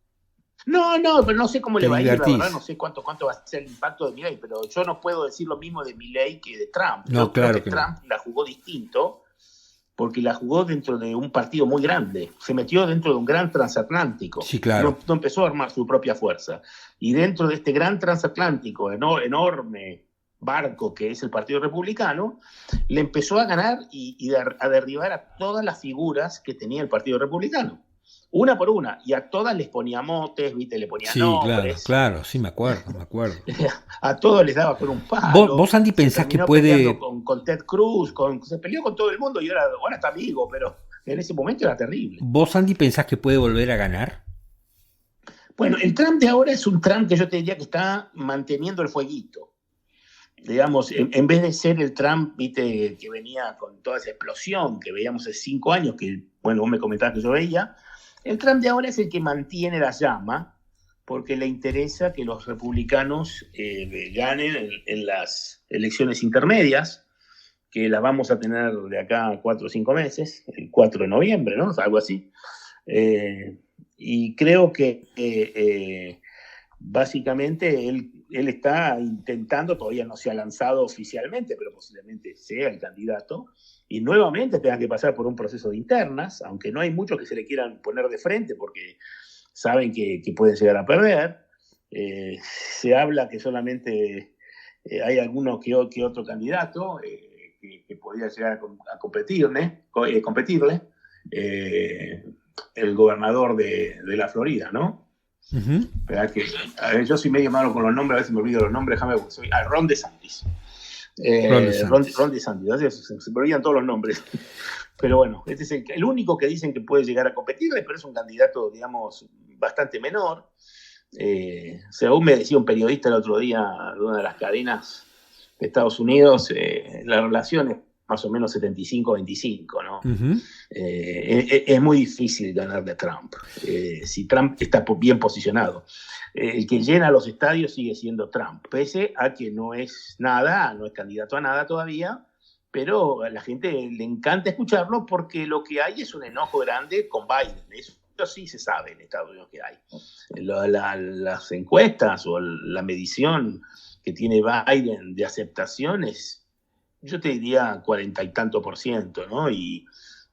No, pero no sé cómo le va a ir, la verdad, no sé cuánto va a ser el impacto de Milei, pero yo no puedo decir lo mismo de Milei que de Trump. No, claro que Trump la jugó distinto, porque la jugó dentro de un partido muy grande, se metió dentro de un gran transatlántico. Sí, claro. No empezó a armar su propia fuerza. Y dentro de este gran transatlántico, enorme barco que es el Partido Republicano, le empezó a ganar y a derribar a todas las figuras que tenía el Partido Republicano. Una por una, y a todas les ponía motes, ¿viste? Le ponía nombres. Claro, sí, me acuerdo. A todos les daba con un palo. ¿Vos Andy, pensás que puede...? Con Ted Cruz, se peleó con todo el mundo y ahora está amigo, pero en ese momento era terrible. ¿Vos, Andy, pensás que puede volver a ganar? Bueno, el Trump de ahora es un Trump que yo te diría que está manteniendo el fueguito. Digamos, en vez de ser el Trump, ¿viste? Que venía con toda esa explosión que veíamos hace 5 años, que, bueno, vos me comentabas que yo veía. El Trump de ahora es el que mantiene la llama porque le interesa que los republicanos ganen en las elecciones intermedias, que las vamos a tener de acá a 4 o 5 meses, el 4 de noviembre, ¿no? Algo así. Y creo que básicamente él está intentando, todavía no se ha lanzado oficialmente, pero posiblemente sea el candidato, y nuevamente tenga que pasar por un proceso de internas, aunque no hay muchos que se le quieran poner de frente porque saben que pueden llegar a perder. Se habla que solamente hay alguno que otro candidato que podría llegar a competirle, el gobernador de la Florida, ¿no? Ujú. ¿Verdad que, a ver, yo soy medio malo con los nombres, a veces me olvido los nombres, déjame, porque soy Ron DeSantis. Ron DeSantis. Ron DeSantis, así se me olvidan todos los nombres. Pero bueno, este es el único que dicen que puede llegar a competirle, pero es un candidato, digamos, bastante menor. Según me decía un periodista el otro día de una de las cadenas de Estados Unidos, la relación es más o menos 75-25, ¿no? Ujú. Es muy difícil ganarle a Trump. Si Trump está bien posicionado. El que llena los estadios sigue siendo Trump, pese a que no es nada, no es candidato a nada todavía, pero a la gente le encanta escucharlo porque lo que hay es un enojo grande con Biden. Eso sí se sabe en Estados Unidos que hay. Las encuestas o la medición que tiene Biden de aceptaciones, yo te diría 40 y tanto %, ¿no? Y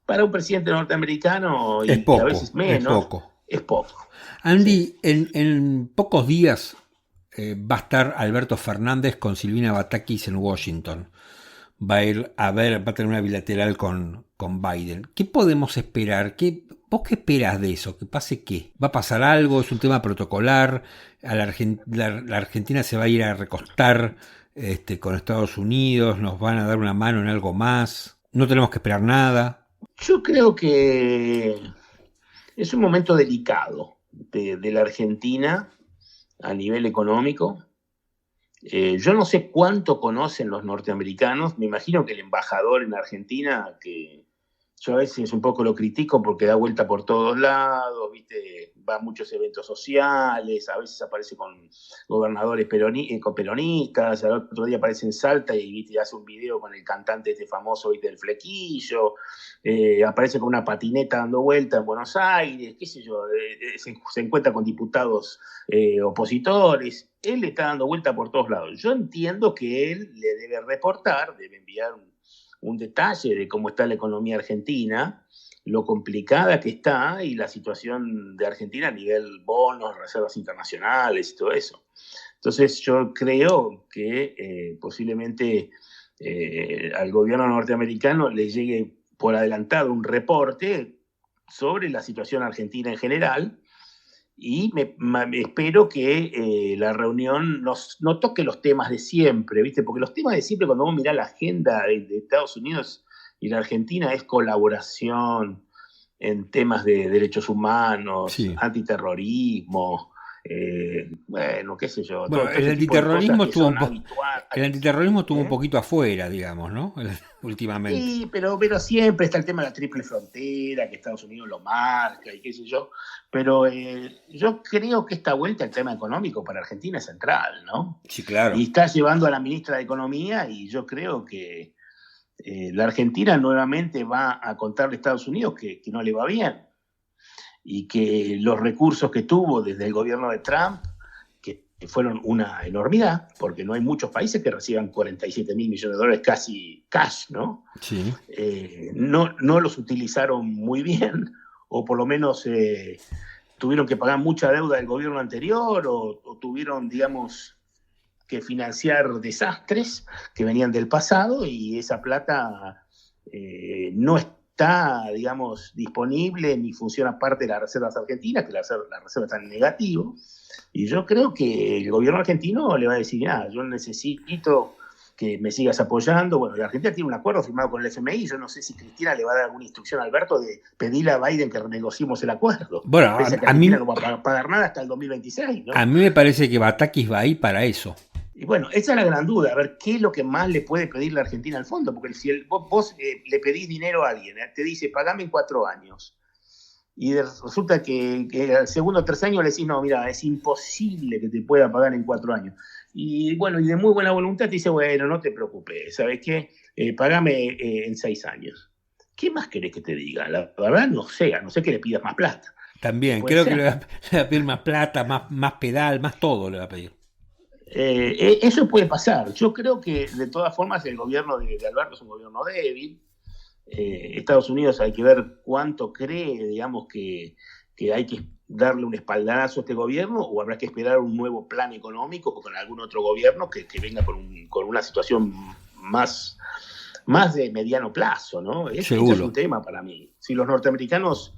para un presidente norteamericano, Es y poco, a veces menos, es poco. es poco. Andy, en pocos días va a estar Alberto Fernández con Silvina Batakis en Washington. Va a tener una bilateral con Biden. ¿Qué podemos esperar? ¿Vos qué esperás de eso? ¿Que pase qué? ¿Va a pasar algo? ¿Es un tema protocolar? La Argentina se va a ir a recostar con Estados Unidos? ¿Nos van a dar una mano en algo más? ¿No tenemos que esperar nada? Yo creo que es un momento delicado de la Argentina a nivel económico. Yo no sé cuánto conocen los norteamericanos, me imagino que el embajador en Argentina, que yo a veces un poco lo critico porque da vuelta por todos lados, ¿viste? Va a muchos eventos sociales, a veces aparece con gobernadores peronistas, al otro día aparece en Salta y, ¿viste? Hace un video con el cantante este famoso, ¿viste? Del Flequillo, aparece con una patineta dando vuelta en Buenos Aires, qué sé yo, se encuentra con diputados opositores. Él le está dando vuelta por todos lados. Yo entiendo que él le debe reportar, debe enviar un detalle de cómo está la economía argentina, lo complicada que está y la situación de Argentina a nivel bonos, reservas internacionales y todo eso. Entonces yo creo que posiblemente al gobierno norteamericano le llegue por adelantado un reporte sobre la situación argentina en general, y espero que la reunión no toque los temas de siempre, ¿viste? Porque los temas de siempre, cuando vos mirás la agenda de Estados Unidos y la Argentina, es colaboración en temas de derechos humanos, Sí. Antiterrorismo, bueno, qué sé yo. Bueno, todo el ese tipo de antiterrorismo cosas que estuvo son habituales. el antiterrorismo estuvo un ¿Eh? poquito afuera, digamos, ¿no? Últimamente. Sí, pero siempre está el tema de la triple frontera, que Estados Unidos lo marca y qué sé yo. Pero yo creo que esta vuelta el tema económico para Argentina es central, ¿no? Sí, claro. Y está llevando a la ministra de Economía, y yo creo que la Argentina nuevamente va a contarle a Estados Unidos que no le va bien. Y que los recursos que tuvo desde el gobierno de Trump, que fueron una enormidad, porque no hay muchos países que reciban 47 mil millones de dólares casi cash, ¿no? Sí. No los utilizaron muy bien, o por lo menos tuvieron que pagar mucha deuda del gobierno anterior, o tuvieron, digamos, que financiar desastres que venían del pasado, y esa plata no está, digamos, disponible ni funciona parte de las reservas argentinas, que las reservas están en negativo. Y yo creo que el gobierno argentino le va a decir, yo necesito que me sigas apoyando. Bueno, la Argentina tiene un acuerdo firmado con el FMI, yo no sé si Cristina le va a dar alguna instrucción a Alberto de pedirle a Biden que renegociemos el acuerdo. Bueno, pese a que a mí Argentina no va a pagar nada hasta el 2026, ¿no? A mí me parece que Batakis va ahí para eso. Y bueno, esa es la gran duda, a ver qué es lo que más le puede pedir la Argentina al fondo, porque si vos le pedís dinero a alguien, te dice, pagame en 4 años, y resulta que al segundo o tercer año le decís, no, mira, es imposible que te pueda pagar en 4 años. Y bueno, y de muy buena voluntad te dice, bueno, no te preocupes, ¿sabes qué? Pagame en 6 años. ¿Qué más querés que te diga? La verdad no sé, a no ser que le pidas más plata. También, Puede creo ser. que le va a pedir más plata, más pedal, más todo le va a pedir. Eso puede pasar. Yo creo que de todas formas el gobierno de Alberto es un gobierno débil. Estados Unidos hay que ver cuánto cree, digamos, que hay que darle un espaldarazo a este gobierno, o habrá que esperar un nuevo plan económico con algún otro gobierno que venga con una situación más de mediano plazo, ¿no? Ese es un tema para mí. Si los norteamericanos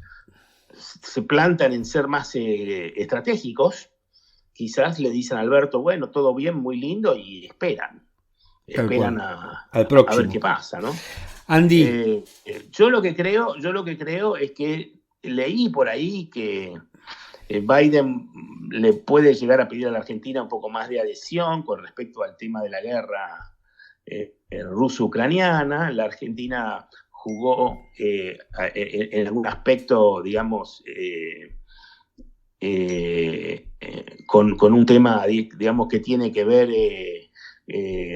se plantan en ser más estratégicos, quizás le dicen a Alberto, bueno, todo bien, muy lindo, y esperan a ver qué pasa, ¿no? Andy, yo lo que creo es que leí por ahí que Biden le puede llegar a pedir a la Argentina un poco más de adhesión con respecto al tema de la guerra ruso-ucraniana. La Argentina jugó en algún aspecto, digamos, con un tema, digamos, que tiene que ver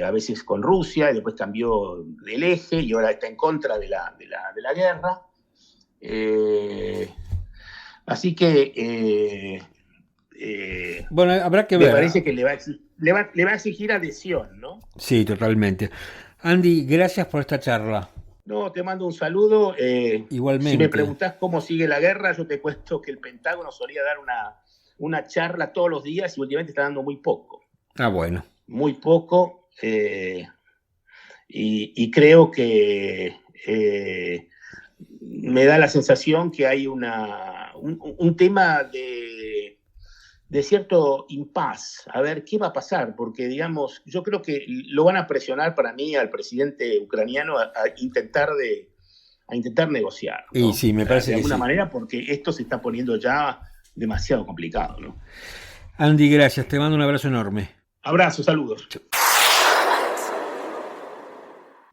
a veces con Rusia, y después cambió del eje y ahora está en contra de la guerra. Así que bueno, habrá que ver. Me parece que le va a exigir adhesión, ¿no? Sí, totalmente. Andy, gracias por esta charla. No, te mando un saludo. Igualmente. Si me preguntás cómo sigue la guerra, yo te cuento que el Pentágono solía dar una charla todos los días y últimamente está dando muy poco. Ah, bueno. Muy poco. Y creo que me da la sensación que hay un tema de cierto impas. A ver, ¿qué va a pasar? Porque, digamos, yo creo que lo van a presionar para mí al presidente ucraniano a intentar negociar, ¿no? Y sí, me parece de alguna que sí. manera, porque esto se está poniendo ya demasiado complicado, ¿no? Andy, gracias. Te mando un abrazo enorme. Abrazo, saludos.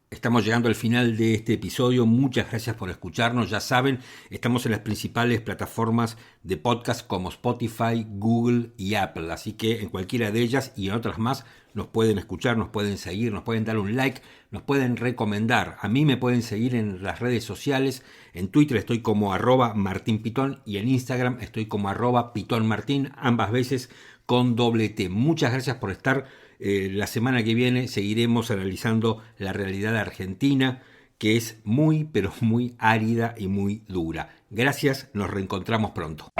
Estamos llegando al final de este episodio. Muchas gracias por escucharnos. Ya saben, estamos en las principales plataformas de podcast como Spotify, Google y Apple. Así que en cualquiera de ellas y en otras más nos pueden escuchar, nos pueden seguir, nos pueden dar un like, nos pueden recomendar. A mí me pueden seguir en las redes sociales. En Twitter estoy como @martinpitón y en Instagram estoy como @pitonmartin, ambas veces con /T. Muchas gracias por estar. La semana que viene seguiremos analizando la realidad argentina, que es muy, pero muy árida y muy dura. Gracias, nos reencontramos pronto.